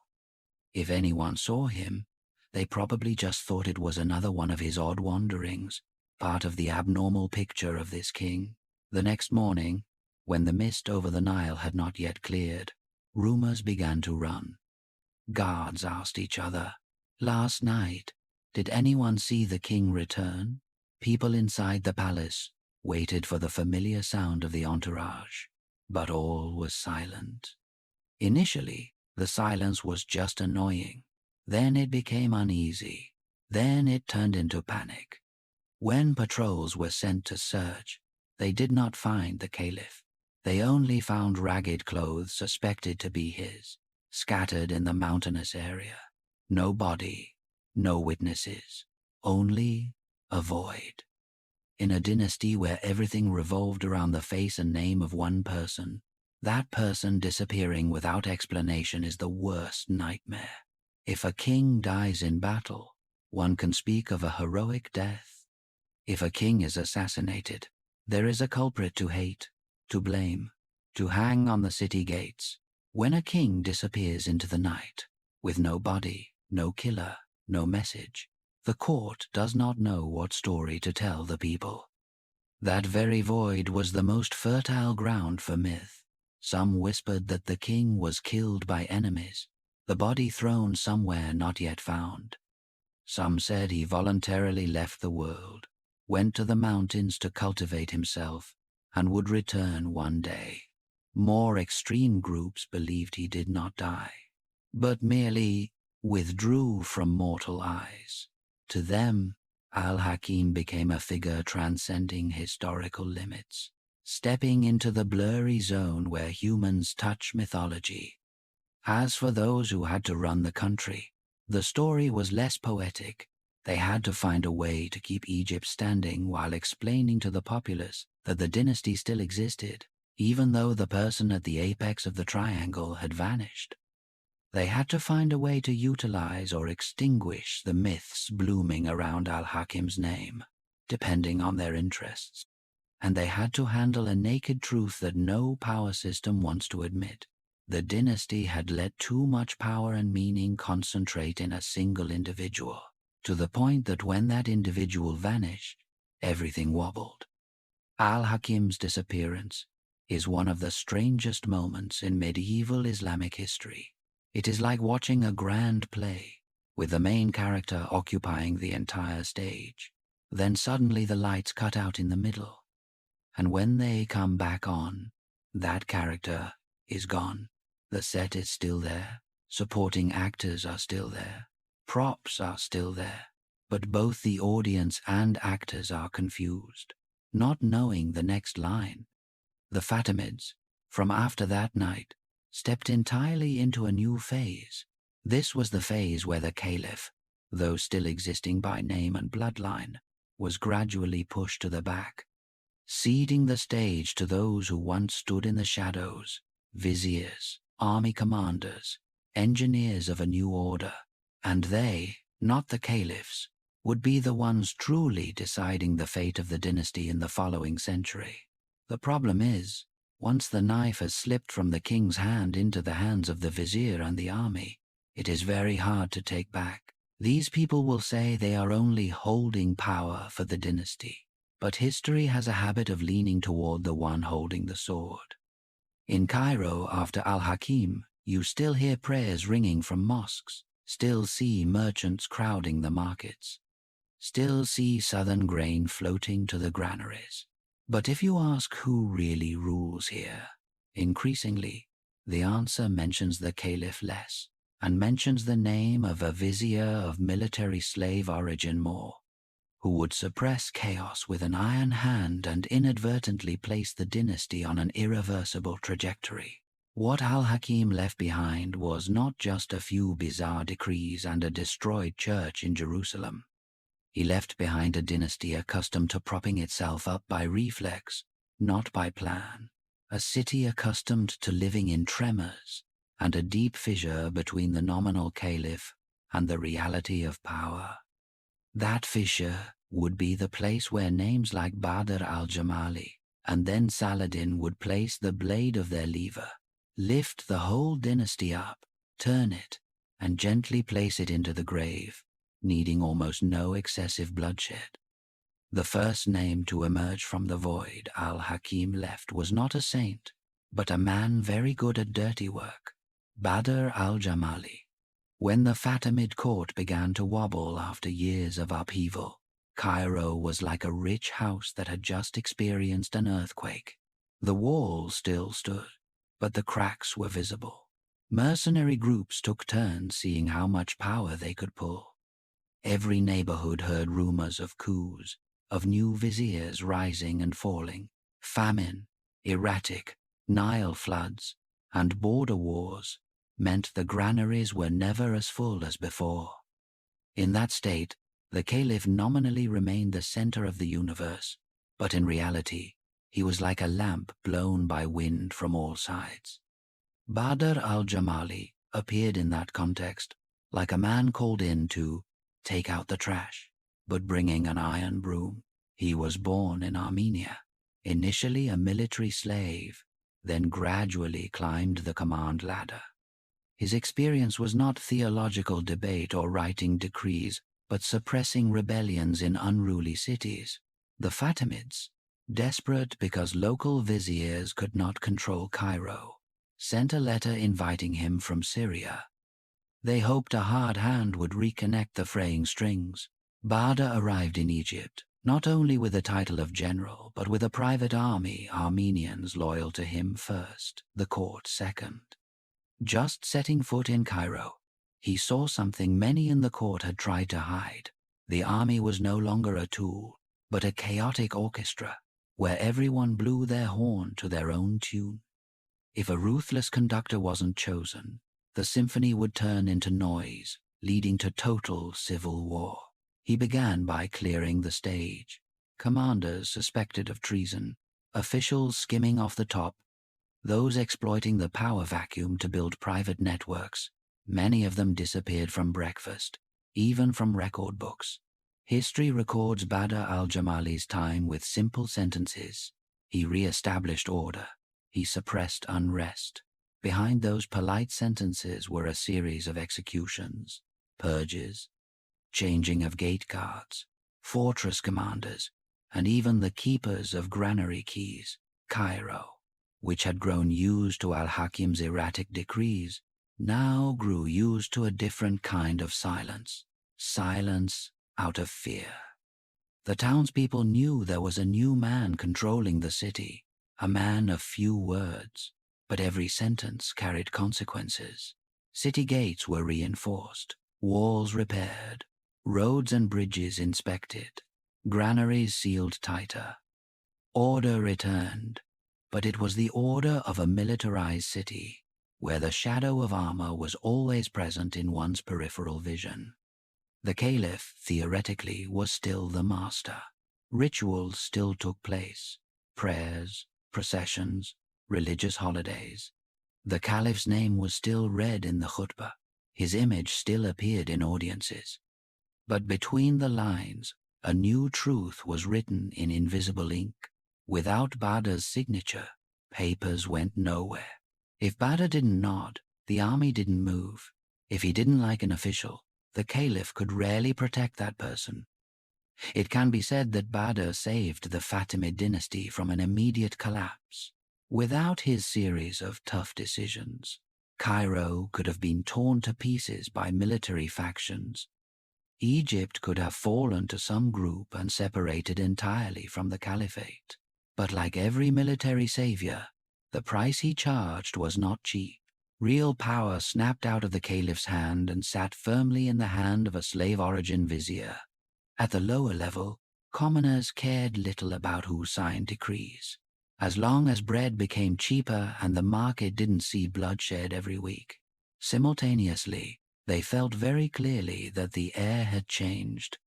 If anyone saw him, they probably just thought it was another one of his odd wanderings, part of the abnormal picture of this king. The next morning, when the mist over the Nile had not yet cleared, rumors began to run. Guards asked each other, "Last night, did anyone see the king return?" People inside the palace waited for the familiar sound of the entourage, but all was silent. Initially, the silence was just annoying. Then it became uneasy. Then it turned into panic. When patrols were sent to search, they did not find the caliph. They only found ragged clothes suspected to be his, scattered in the mountainous area. No body, no witnesses, only a void. In a dynasty where everything revolved around the face and name of one person, that person disappearing without explanation is the worst nightmare. If a king dies in battle, one can speak of a heroic death. If a king is assassinated, there is a culprit to hate, to blame, to hang on the city gates. When a king disappears into the night, with no body, no killer, no message, the court does not know what story to tell the people. That very void was the most fertile ground for myth. Some whispered that the king was killed by enemies, the body thrown somewhere not yet found. Some said he voluntarily left the world, went to the mountains to cultivate himself, and would return one day. More extreme groups believed he did not die, but merely withdrew from mortal eyes. To them, Al-Hakim became a figure transcending historical limits, stepping into the blurry zone where humans touch mythology. As for those who had to run the country, the story was less poetic. They had to find a way to keep Egypt standing while explaining to the populace that the dynasty still existed, even though the person at the apex of the triangle had vanished. They had to find a way to utilize or extinguish the myths blooming around Al-Hakim's name, depending on their interests. And they had to handle a naked truth that no power system wants to admit. The dynasty had let too much power and meaning concentrate in a single individual, to the point that when that individual vanished, everything wobbled. Al-Hakim's disappearance is one of the strangest moments in medieval Islamic history. It is like watching a grand play, with the main character occupying the entire stage. Then suddenly the lights cut out in the middle, and when they come back on, that character is gone. The set is still there, supporting actors are still there, props are still there, but both the audience and actors are confused, not knowing the next line. The Fatimids, from after that night, stepped entirely into a new phase. This was the phase where the Caliph, though still existing by name and bloodline, was gradually pushed to the back, ceding the stage to those who once stood in the shadows, viziers, army commanders, engineers of a new order, and they, not the caliphs, would be the ones truly deciding the fate of the dynasty in the following century. The problem is, once the knife has slipped from the king's hand into the hands of the vizier and the army, it is very hard to take back. These people will say they are only holding power for the dynasty, but history has a habit of leaning toward the one holding the sword. In Cairo, after Al-Hakim, you still hear prayers ringing from mosques, still see merchants crowding the markets, still see southern grain floating to the granaries. But if you ask who really rules here, increasingly, the answer mentions the caliph less, and mentions the name of a vizier of military slave origin more, who would suppress chaos with an iron hand and inadvertently place the dynasty on an irreversible trajectory. What Al-Hakim left behind was not just a few bizarre decrees and a destroyed church in Jerusalem. He left behind a dynasty accustomed to propping itself up by reflex, not by plan, a city accustomed to living in tremors, and a deep fissure between the nominal caliph and the reality of power. That fissure would be the place where names like Badr al-Jamali and then Saladin would place the blade of their lever, lift the whole dynasty up, turn it, and gently place it into the grave, needing almost no excessive bloodshed. The first name to emerge from the void Al-Hakim left was not a saint, but a man very good at dirty work, Badr al-Jamali. When the Fatimid court began to wobble after years of upheaval, Cairo was like a rich house that had just experienced an earthquake. The walls still stood, but the cracks were visible. Mercenary groups took turns seeing how much power they could pull. Every neighborhood heard rumors of coups, of new viziers rising and falling, famine, erratic, Nile floods, and border wars meant the granaries were never as full as before. In that state, the caliph nominally remained the center of the universe, but in reality, he was like a lamp blown by wind from all sides. Badr al-Jamali appeared in that context like a man called in to take out the trash, but bringing an iron broom. He was born in Armenia, initially a military slave, then gradually climbed the command ladder. His experience was not theological debate or writing decrees, but suppressing rebellions in unruly cities. The Fatimids, desperate because local viziers could not control Cairo, sent a letter inviting him from Syria. They hoped a hard hand would reconnect the fraying strings. Badr arrived in Egypt, not only with the title of general, but with a private army, Armenians loyal to him first, the court second. Just setting foot in Cairo, he saw something many in the court had tried to hide. The army was no longer a tool, but a chaotic orchestra, where everyone blew their horn to their own tune. If a ruthless conductor wasn't chosen, the symphony would turn into noise, leading to total civil war. He began by clearing the stage. Commanders suspected of treason, officials skimming off the top, those exploiting the power vacuum to build private networks. Many of them disappeared from breakfast, even from record books. History records Badr al-Jamali's time with simple sentences. He re-established order. He suppressed unrest. Behind those polite sentences were a series of executions, purges, changing of gate guards, fortress commanders, and even the keepers of granary keys. Cairo, which had grown used to al-Hakim's erratic decrees, now grew used to a different kind of silence. Silence out of fear. The townspeople knew there was a new man controlling the city, a man of few words, but every sentence carried consequences. City gates were reinforced, walls repaired, roads and bridges inspected, granaries sealed tighter. Order returned, but it was the order of a militarized city, where the shadow of armor was always present in one's peripheral vision. The caliph, theoretically, was still the master. Rituals still took place, prayers, processions, religious holidays. The caliph's name was still read in the khutbah. His image still appeared in audiences. But between the lines, a new truth was written in invisible ink. Without Badr's signature, papers went nowhere. If Badr didn't nod, the army didn't move. If he didn't like an official, the caliph could rarely protect that person. It can be said that Badr saved the Fatimid Dynasty from an immediate collapse. Without his series of tough decisions, Cairo could have been torn to pieces by military factions. Egypt could have fallen to some group and separated entirely from the caliphate. But like every military savior, the price he charged was not cheap. Real power snapped out of the caliph's hand and sat firmly in the hand of a slave-origin vizier. At the lower level, commoners cared little about who signed decrees, as long as bread became cheaper and the market didn't see bloodshed every week. Simultaneously, they felt very clearly that the air had changed.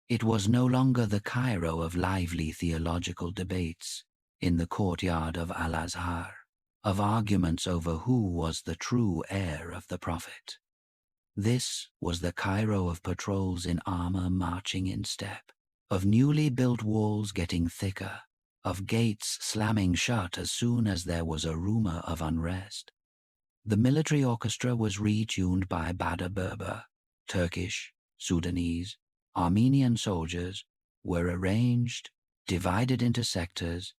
It was no longer the Cairo of lively theological debates in the courtyard of Al-Azhar, of arguments over who was the true heir of the Prophet. This was the Cairo of patrols in armor marching in step, of newly built walls getting thicker, of gates slamming shut as soon as there was a rumor of unrest. The military orchestra was retuned by Badr Berber. Turkish, Sudanese, Armenian soldiers were arranged, divided into sectors,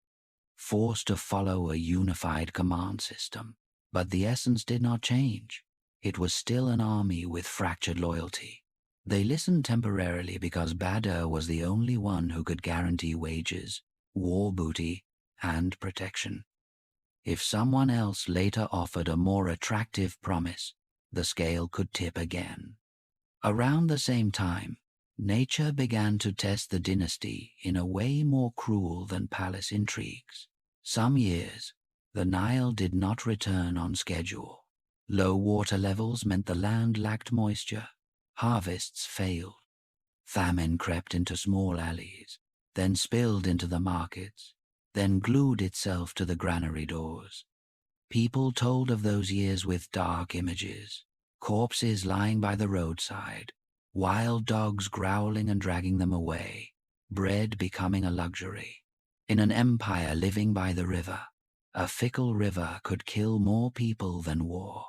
forced to follow a unified command system. But the essence did not change. It was still an army with fractured loyalty. They listened temporarily because Badr was the only one who could guarantee wages, war booty, and protection. If someone else later offered a more attractive promise, the scale could tip again. Around the same time, nature began to test the dynasty in a way more cruel than palace intrigues. Some years, the Nile did not return on schedule. Low water levels meant the land lacked moisture. Harvests failed. Famine crept into small alleys, then spilled into the markets, then glued itself to the granary doors. People told of those years with dark images, corpses lying by the roadside, wild dogs growling and dragging them away, bread becoming a luxury. In an empire living by the river, a fickle river could kill more people than war.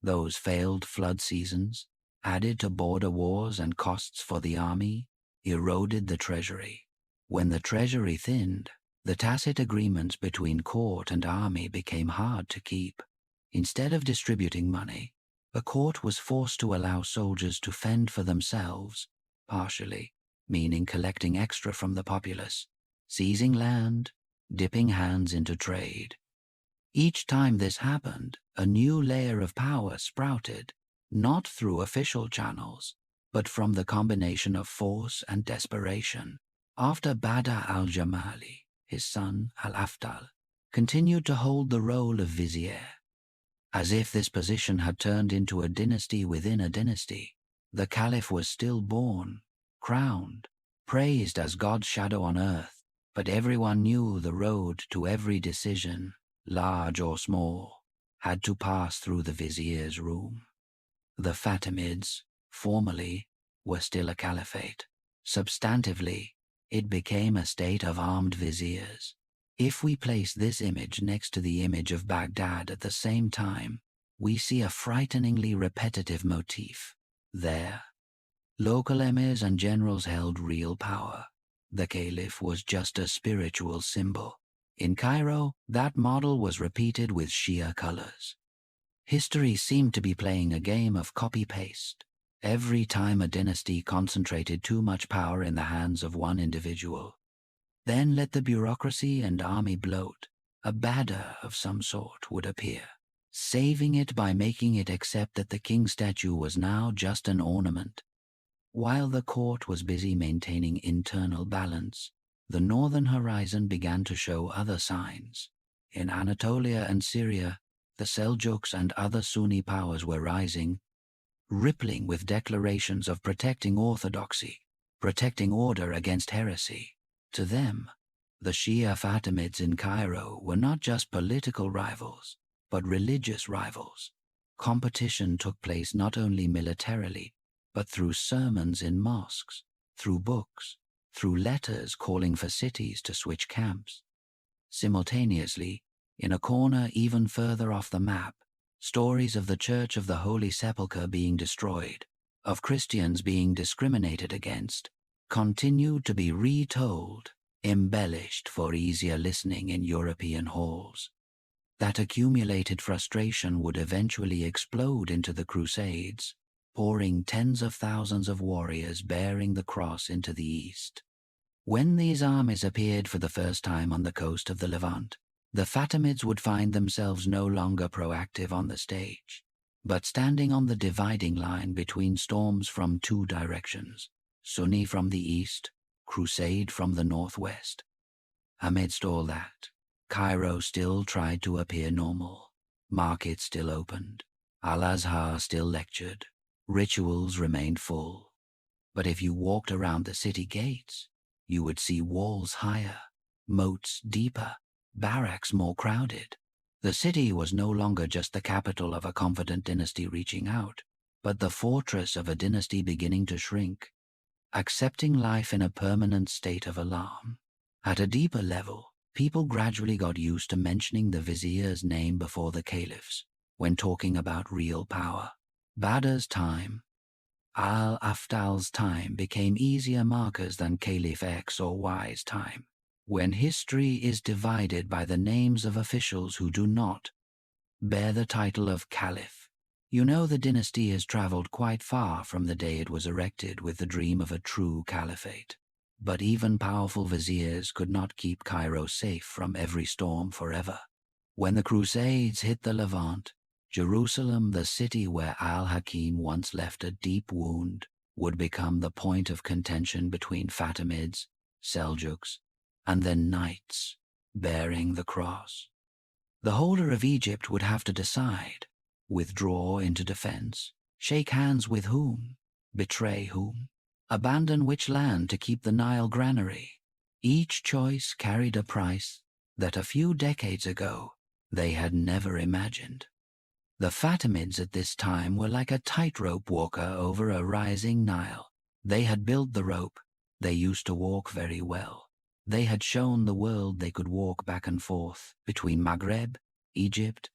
Those failed flood seasons, added to border wars and costs for the army, eroded the treasury. When the treasury thinned, the tacit agreements between court and army became hard to keep. Instead of distributing money, the court was forced to allow soldiers to fend for themselves, partially, meaning collecting extra from the populace, seizing land, dipping hands into trade. Each time this happened, a new layer of power sprouted. not through official channels, but from the combination of force and desperation. After Badr al-Jamali, his son al-Afdal continued to hold the role of vizier. As if this position had turned into a dynasty within a dynasty, the caliph was still born, crowned, praised as God's shadow on earth, but everyone knew the road to every decision, large or small, had to pass through the vizier's room. The Fatimids, formally, were still a caliphate. Substantively, it became a state of armed viziers. If we place this image next to the image of Baghdad at the same time, we see a frighteningly repetitive motif. There, local emirs and generals held real power. The caliph was just a spiritual symbol. In Cairo, that model was repeated with Shia colors. History seemed to be playing a game of copy-paste. Every time a dynasty concentrated too much power in the hands of one individual, then let the bureaucracy and army bloat, a Badr of some sort would appear, saving it by making it accept that the king statue was now just an ornament. While the court was busy maintaining internal balance, the northern horizon began to show other signs. In Anatolia and Syria, the Seljuks and other Sunni powers were rising, rippling with declarations of protecting orthodoxy, protecting order against heresy. To them, the Shia Fatimids in Cairo were not just political rivals, but religious rivals. Competition took place not only militarily, but through sermons in mosques, through books, through letters calling for cities to switch camps. Simultaneously, in a corner even further off the map, stories of the Church of the Holy Sepulchre being destroyed, of Christians being discriminated against, continued to be retold, embellished for easier listening in European halls. That accumulated frustration would eventually explode into the Crusades, pouring tens of thousands of warriors bearing the cross into the east. When these armies appeared for the first time on the coast of the Levant, the Fatimids would find themselves no longer proactive on the stage, but standing on the dividing line between storms from two directions, Sunni from the east, Crusade from the northwest. Amidst all that, Cairo still tried to appear normal. Markets still opened. Al-Azhar still lectured. Rituals remained full. But if you walked around the city gates, you would see walls higher, moats deeper, barracks more crowded. The city was no longer just the capital of a confident dynasty reaching out, but the fortress of a dynasty beginning to shrink, accepting life in a permanent state of alarm. At a deeper level, people gradually got used to mentioning the vizier's name before the caliphs when talking about real power. Badr's time, Al-Afdal's time became easier markers than Caliph X or Y's time. When history is divided by the names of officials who do not bear the title of caliph, you know the dynasty has traveled quite far from the day it was erected with the dream of a true caliphate. But even powerful viziers could not keep Cairo safe from every storm forever. When the Crusades hit the Levant, Jerusalem, the city where al-Hakim once left a deep wound, would become the point of contention between Fatimids, Seljuks, and then knights bearing the cross. The holder of Egypt would have to decide: withdraw into defense, shake hands with whom, betray whom, abandon which land to keep the Nile granary. Each choice carried a price that a few decades ago they had never imagined. The Fatimids at this time were like a tightrope walker over a rising Nile. They had built the rope. They used to walk very well. They had shown the world they could walk back and forth between Maghreb, Egypt,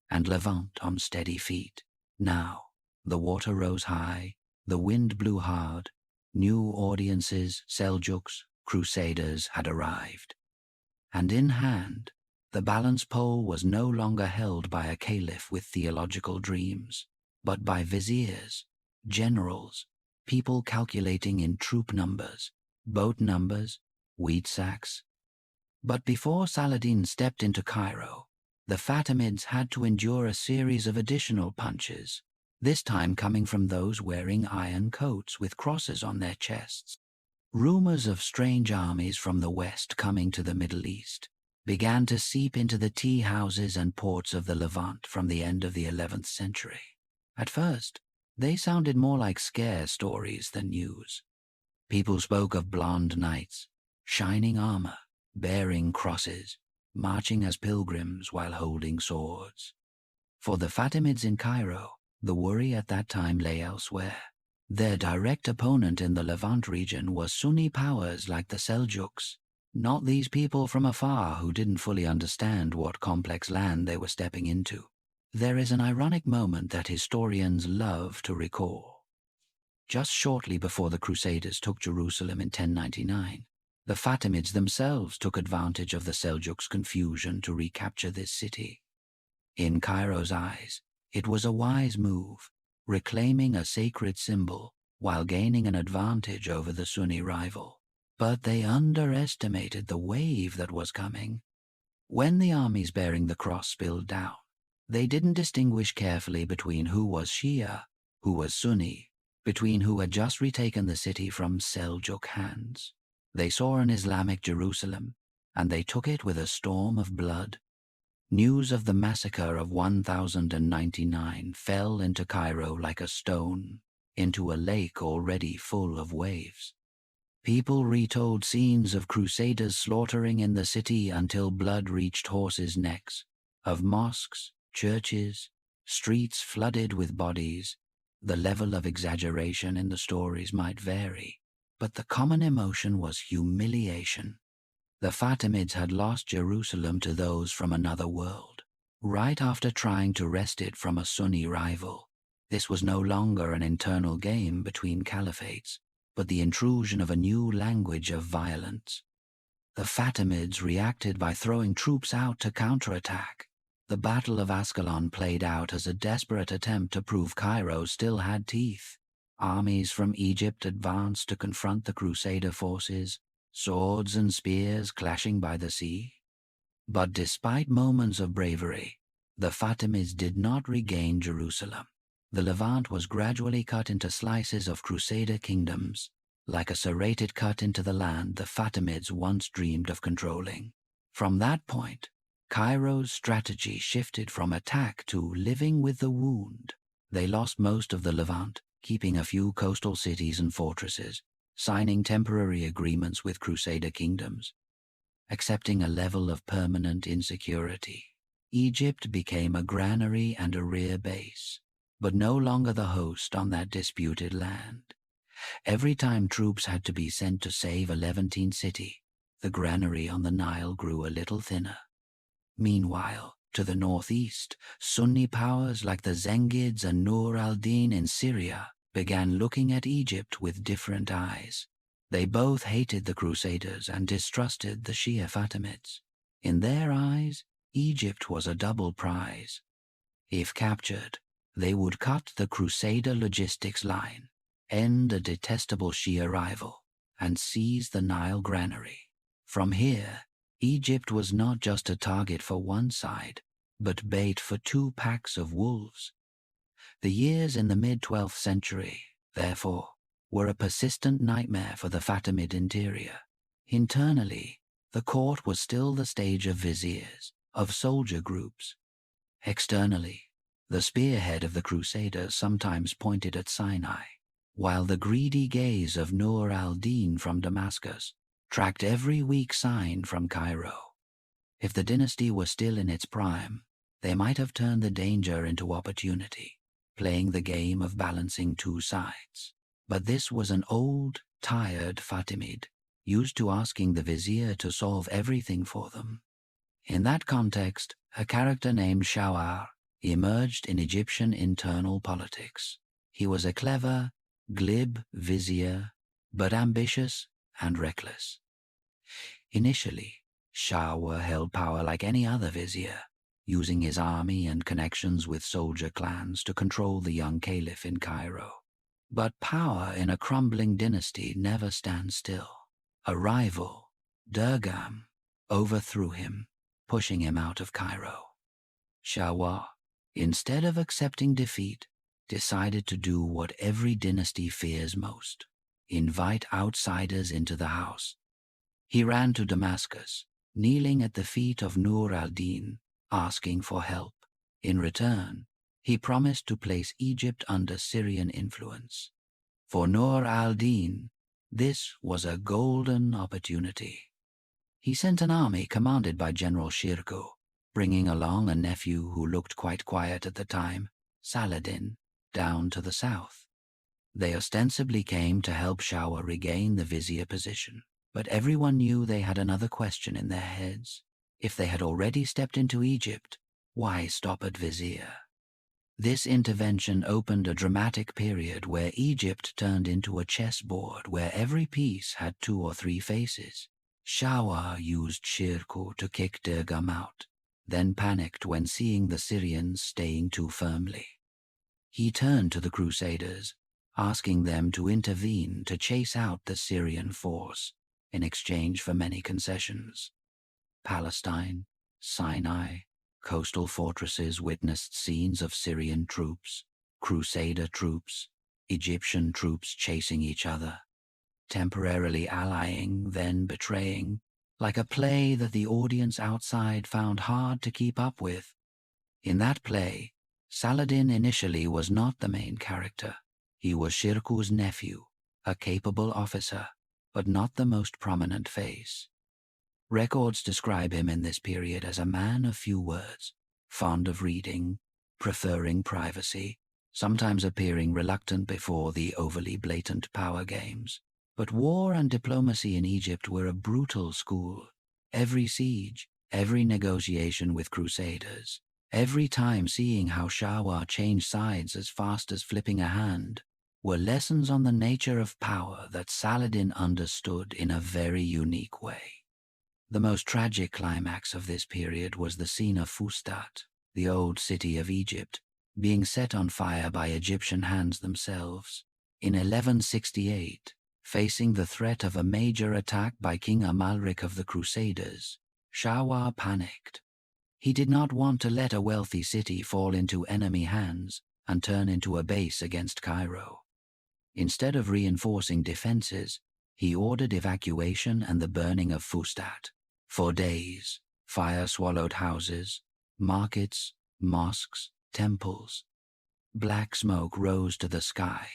and Levant on steady feet. Now, the water rose high, the wind blew hard. New audiences, Seljuks, Crusaders had arrived. And in hand, the balance pole was no longer held by a caliph with theological dreams, but by viziers, generals, people calculating in troop numbers, boat numbers, wheat sacks. But before Saladin stepped into Cairo, the Fatimids had to endure a series of additional punches. this time coming from those wearing iron coats with crosses on their chests. Rumors of strange armies from the west coming to the Middle East began to seep into the tea houses and ports of the Levant from the end of the 11th century. At first, they sounded more like scare stories than news. People spoke of blonde knights, shining armor, bearing crosses, marching as pilgrims while holding swords. For the Fatimids in Cairo, the worry at that time lay elsewhere. Their direct opponent in the Levant region was Sunni powers like the Seljuks, not these people from afar who didn't fully understand what complex land they were stepping into. There is an ironic moment that historians love to recall. Just shortly before the Crusaders took Jerusalem in 1099, the Fatimids themselves took advantage of the Seljuks' confusion to recapture this city. In Cairo's eyes, it was a wise move, reclaiming a sacred symbol while gaining an advantage over the Sunni rival. But they underestimated the wave that was coming. When the armies bearing the cross spilled down, they didn't distinguish carefully between who was Shia, who was Sunni, between who had just retaken the city from Seljuk hands. They saw an Islamic Jerusalem, and they took it with a storm of blood. News of the massacre of 1099 fell into Cairo like a stone, into a lake already full of waves. People retold scenes of crusaders slaughtering in the city until blood reached horses' necks, of mosques, churches, streets flooded with bodies. The level of exaggeration in the stories might vary, but the common emotion was humiliation. The Fatimids had lost Jerusalem to those from another world, right after trying to wrest it from a Sunni rival. This was no longer an internal game between caliphates, but the intrusion of a new language of violence. The Fatimids reacted by throwing troops out to counterattack. The Battle of Ascalon played out as a desperate attempt to prove Cairo still had teeth. Armies from Egypt advanced to confront the Crusader forces, swords and spears clashing by the sea. But despite moments of bravery, the Fatimids did not regain Jerusalem. The Levant was gradually cut into slices of Crusader kingdoms, like a serrated cut into the land the Fatimids once dreamed of controlling. From that point, Cairo's strategy shifted from attack to living with the wound. They lost most of the Levant, keeping a few coastal cities and fortresses, signing temporary agreements with Crusader kingdoms, accepting a level of permanent insecurity. Egypt became a granary and a rear base, but no longer the host on that disputed land. Every time troops had to be sent to save a Levantine city, the granary on the Nile grew a little thinner. Meanwhile, to the northeast, Sunni powers like the Zengids and Nur al-Din in Syria began looking at Egypt with different eyes. They both hated the Crusaders and distrusted the Shia Fatimids. In their eyes, Egypt was a double prize. If captured, they would cut the Crusader logistics line, end a detestable Shia rival, and seize the Nile granary. From here, Egypt was not just a target for one side, but bait for two packs of wolves. The years in the mid-12th century, therefore, were a persistent nightmare for the Fatimid interior. Internally, the court was still the stage of viziers, of soldier groups. Externally, the spearhead of the Crusaders sometimes pointed at Sinai, while the greedy gaze of Nur al-Din from Damascus tracked every weak sign from Cairo. If the dynasty were still in its prime, they might have turned the danger into opportunity, playing the game of balancing two sides. But this was an old, tired Fatimid, used to asking the vizier to solve everything for them. In that context, a character named Shawar emerged in Egyptian internal politics. He was a clever, glib vizier, but ambitious and reckless. Initially, Shawar held power like any other vizier, using his army and connections with soldier clans to control the young caliph in Cairo. But power in a crumbling dynasty never stands still. A rival, Dergam, overthrew him, pushing him out of Cairo. Shawar, instead of accepting defeat, decided to do what every dynasty fears most: invite outsiders into the house. He ran to Damascus, kneeling at the feet of Nur al-Din, asking for help. In return, he promised to place Egypt under Syrian influence. For Nur al-Din, this was a golden opportunity. He sent an army commanded by General Shirkuh, bringing along a nephew who looked quite quiet at the time, Saladin, down to the south. They ostensibly came to help Shah regain the vizier position, but everyone knew they had another question in their heads. If they had already stepped into Egypt, why stop at vizier? This intervention opened a dramatic period where Egypt turned into a chessboard where every piece had 2 or 3 faces. Shah used Shirkuh to kick Dergam out, then panicked when seeing the Syrians staying too firmly. He turned to the Crusaders, asking them to intervene to chase out the Syrian force in exchange for many concessions. Palestine, Sinai, coastal fortresses witnessed scenes of Syrian troops, Crusader troops, Egyptian troops chasing each other, temporarily allying, then betraying, like a play that the audience outside found hard to keep up with. In that play, Saladin initially was not the main character. He was Shirkuh's nephew, a capable officer, but not the most prominent face. Records describe him in this period as a man of few words, fond of reading, preferring privacy, sometimes appearing reluctant before the overly blatant power games. But war and diplomacy in Egypt were a brutal school. Every siege, every negotiation with Crusaders, every time seeing how Shah changed sides as fast as flipping a hand, were lessons on the nature of power that Saladin understood in a very unique way. The most tragic climax of this period was the scene of Fustat, the old city of Egypt, being set on fire by Egyptian hands themselves. In 1168, facing the threat of a major attack by King Amalric of the Crusaders, Shah panicked. He did not want to let a wealthy city fall into enemy hands and turn into a base against Cairo. Instead of reinforcing defenses, he ordered evacuation and the burning of Fustat. For days, fire swallowed houses, markets, mosques, temples. Black smoke rose to the sky,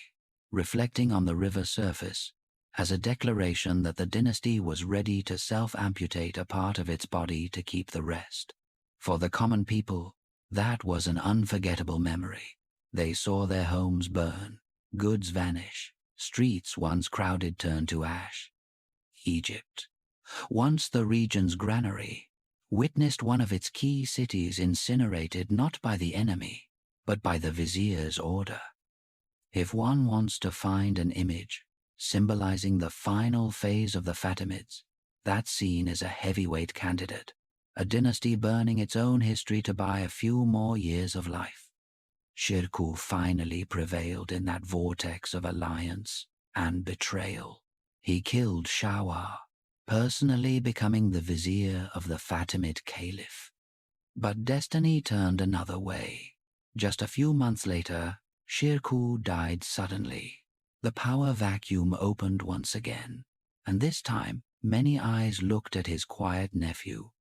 reflecting on the river surface, as a declaration that the dynasty was ready to self-amputate a part of its body to keep the rest. For the common people, that was an unforgettable memory. They saw their homes burn, goods vanish, streets once crowded turn to ash. Egypt, once the region's granary, witnessed one of its key cities incinerated not by the enemy, but by the vizier's order. If one wants to find an image symbolizing the final phase of the Fatimids, that scene is a heavyweight candidate, a dynasty burning its own history to buy a few more years of life. Shirkuh finally prevailed in that vortex of alliance and betrayal. He killed Shah, personally becoming the vizier of the Fatimid Caliph. But destiny turned another way. Just a few months later, Shirkuh died suddenly. The power vacuum opened once again, and this time many eyes looked at his quiet nephew.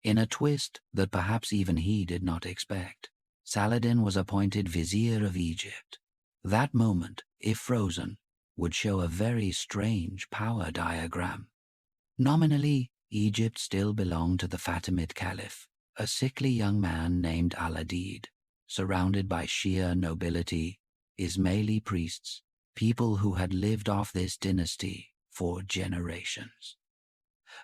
In a twist that perhaps even he did not expect, Saladin was appointed vizier of Egypt. That moment, if frozen, would show a very strange power diagram. Nominally, Egypt still belonged to the Fatimid Caliph, a sickly young man named Al-Adid, surrounded by Shia nobility, Ismaili priests, people who had lived off this dynasty for generations.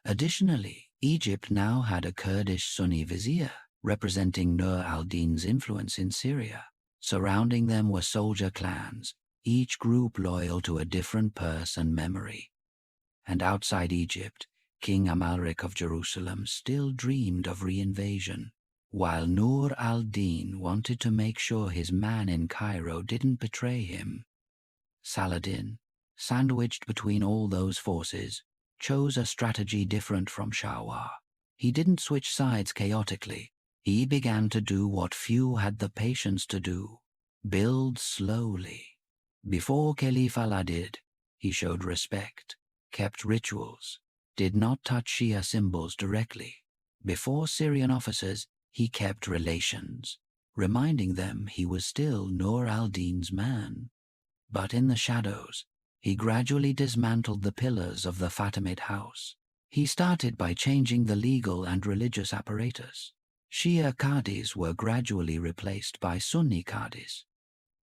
Additionally, Egypt now had a Kurdish Sunni vizier, representing Nur al-Din's influence in Syria. Surrounding them were soldier clans, each group loyal to a different purse and memory. And outside Egypt, King Amalric of Jerusalem still dreamed of reinvasion, while Nur al-Din wanted to make sure his man in Cairo didn't betray him. Saladin, sandwiched between all those forces, chose a strategy different from Shah. He didn't switch sides chaotically. He began to do what few had the patience to do: Build slowly. Before Caliph Al-Adid, he showed respect, kept rituals, did not touch Shia symbols directly. Before Syrian officers, he kept relations, reminding them he was still Nur al-Din's man. But in the shadows, he gradually dismantled the pillars of the Fatimid house. He started by changing the legal and religious apparatus. Shia Qadis were gradually replaced by Sunni Qadis.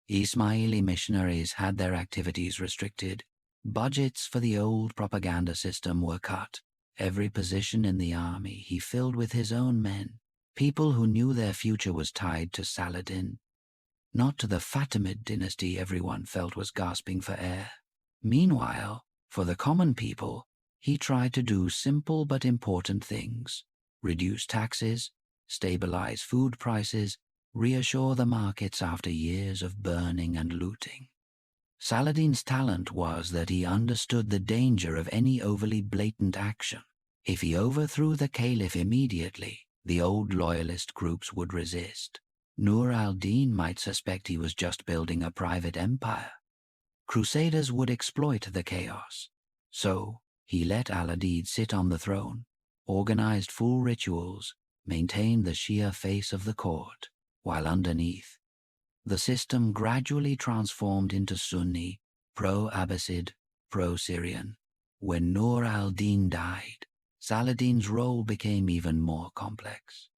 Ismaili missionaries had their activities restricted. Budgets for the old propaganda system were cut. Every position in the army he filled with his own men, people who knew their future was tied to Saladin, not to the Fatimid dynasty everyone felt was gasping for air. Meanwhile, for the common people, he tried to do simple but important things: reduce taxes, stabilize food prices, reassure the markets after years of burning and looting. Saladin's talent was that he understood the danger of any overly blatant action. If he overthrew the caliph immediately, the old loyalist groups would resist. Nur al-Din might suspect he was just building a private empire. Crusaders would exploit the chaos. So, he let Al-Adid sit on the throne, organized full rituals, maintained the Shia face of the court, while underneath, the system gradually transformed into Sunni, pro-Abbasid, pro-Syrian. When Nur al-Din died, Saladin's role became even more complex.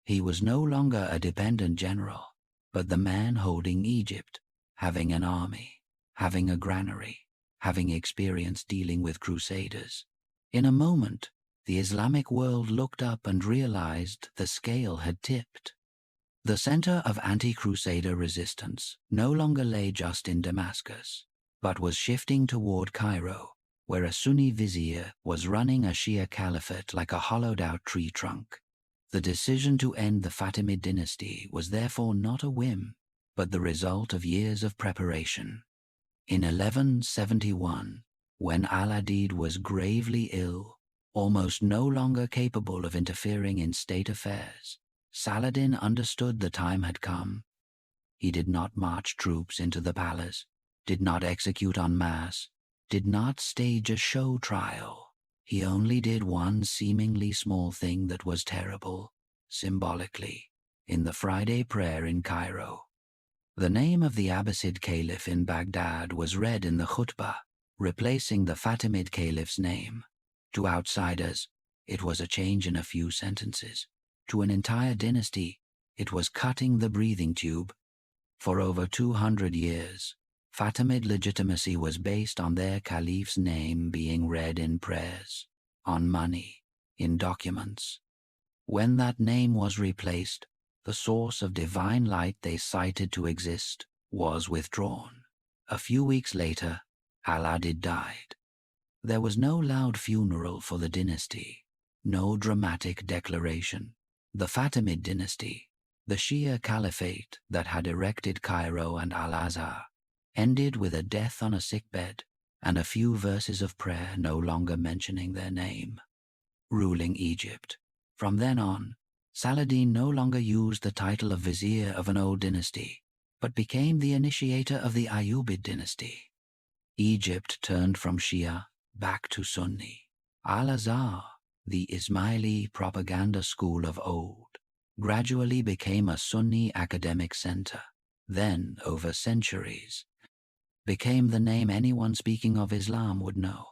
He was no longer a dependent general, but the man holding Egypt, having an army, having a granary, having experience dealing with crusaders. In a moment, the Islamic world looked up and realized the scale had tipped. The center of anti-crusader resistance no longer lay just in Damascus, but was shifting toward Cairo, where a Sunni vizier was running a Shia caliphate like a hollowed-out tree trunk. The decision to end the Fatimid dynasty was therefore not a whim, but the result of years of preparation. In 1171, when Al-Adid was gravely ill, almost no longer capable of interfering in state affairs, Saladin understood the time had come. He did not march troops into the palace, did not execute en masse, did not stage a show trial. He only did one seemingly small thing that was terrible, symbolically, in the Friday prayer in Cairo. The name of the Abbasid Caliph in Baghdad was read in the khutbah, replacing the Fatimid Caliph's name. To outsiders, it was a change in a few sentences. To an entire dynasty, it was cutting the breathing tube. For over 200 years, Fatimid legitimacy was based on their caliph's name being read in prayers, on money, in documents. When that name was replaced, the source of divine light they cited to exist was withdrawn. A few weeks later, Al-Adid died. There was no loud funeral for the dynasty, no dramatic declaration. The Fatimid dynasty, the Shia Caliphate that had erected Cairo and Al-Azhar, ended with a death on a sickbed and a few verses of prayer no longer mentioning their name. Ruling Egypt. From then on, Saladin no longer used the title of vizier of an old dynasty, but became the initiator of the Ayyubid dynasty. Egypt turned from Shia back to Sunni. Al-Azhar, the Ismaili propaganda school of old, gradually became a Sunni academic center, then, over centuries, became the name anyone speaking of Islam would know.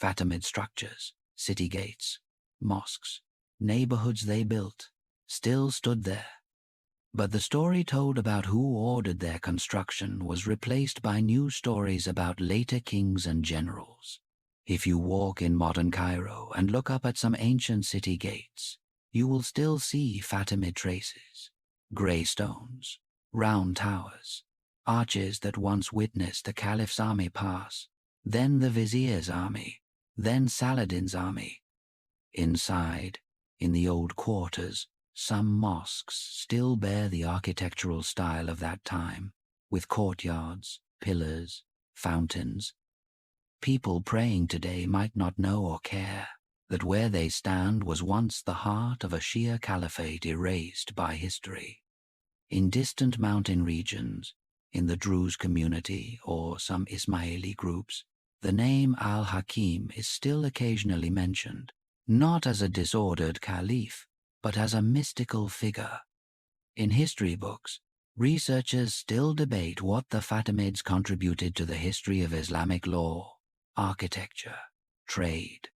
Fatimid structures, city gates, mosques, neighborhoods they built, still stood there. But the story told about who ordered their construction was replaced by new stories about later kings and generals. If you walk in modern Cairo and look up at some ancient city gates, you will still see Fatimid traces, grey stones, round towers, arches that once witnessed the Caliph's army pass, then the vizier's army, then Saladin's army. Inside, in the old quarters, some mosques still bear the architectural style of that time, with courtyards, pillars, fountains. People praying today might not know or care that where they stand was once the heart of a Shia caliphate erased by history. In distant mountain regions, in the Druze community or some Ismaili groups, the name al-Hakim is still occasionally mentioned, not as a disordered caliph, but as a mystical figure. In history books, researchers still debate what the Fatimids contributed to the history of Islamic law, architecture, trade.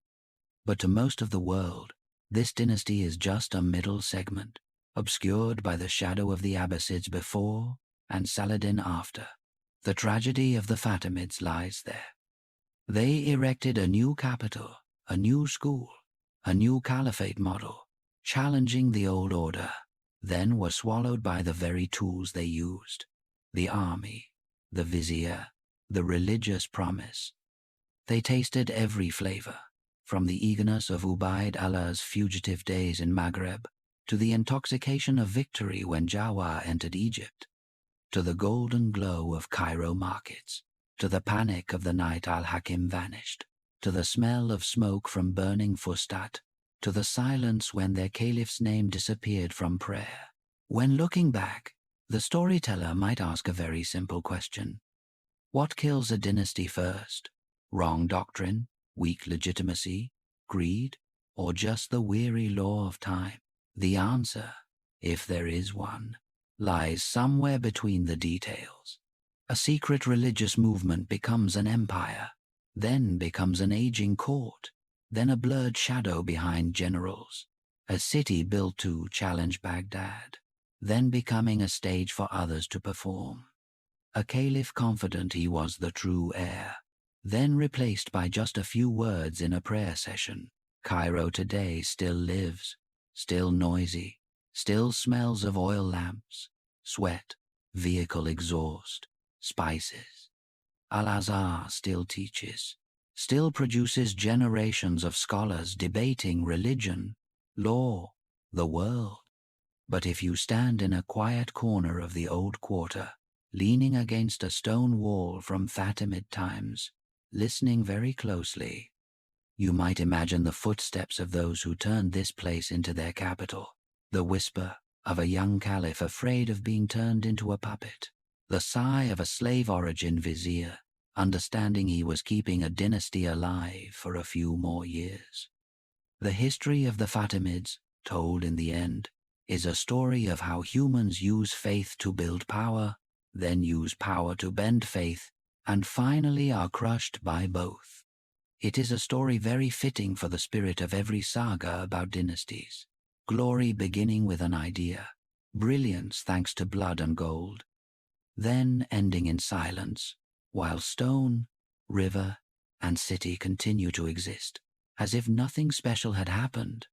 But to most of the world, this dynasty is just a middle segment, obscured by the shadow of the Abbasids before and Saladin after. The tragedy of the Fatimids lies there. They erected a new capital, a new school, a new caliphate model, challenging the old order, then were swallowed by the very tools they used: the army, the vizier, the religious promise. They tasted every flavor, from the eagerness of Ubayd Allah's fugitive days in Maghreb, to the intoxication of victory when Jawah entered Egypt, to the golden glow of Cairo markets, to the panic of the night al-Hakim vanished, to the smell of smoke from burning Fustat, to the silence when their caliph's name disappeared from prayer. When looking back, the storyteller might ask a very simple question. What kills a dynasty first? Wrong doctrine, weak legitimacy, greed, or just the weary law of time? The answer, if there is one, lies somewhere between the details. A secret religious movement becomes an empire, then becomes an aging court, then a blurred shadow behind generals, a city built to challenge Baghdad, then becoming a stage for others to perform. A caliph confident he was the true heir, then replaced by just a few words in a prayer session. Cairo today still lives, still noisy, still smells of oil lamps, sweat, vehicle exhaust, spices. Al-Azhar still teaches, still produces generations of scholars debating religion, law, the world. But if you stand in a quiet corner of the old quarter, leaning against a stone wall from Fatimid times, listening very closely, you might imagine the footsteps of those who turned this place into their capital, the whisper of a young caliph afraid of being turned into a puppet, the sigh of a slave-origin vizier, understanding he was keeping a dynasty alive for a few more years. The history of the Fatimids, told in the end, is a story of how humans use faith to build power, then use power to bend faith, and finally are crushed by both. It is a story very fitting for the spirit of every saga about dynasties. Glory beginning with an idea, brilliance thanks to blood and gold, then ending in silence, while stone, river, and city continue to exist, as if nothing special had happened,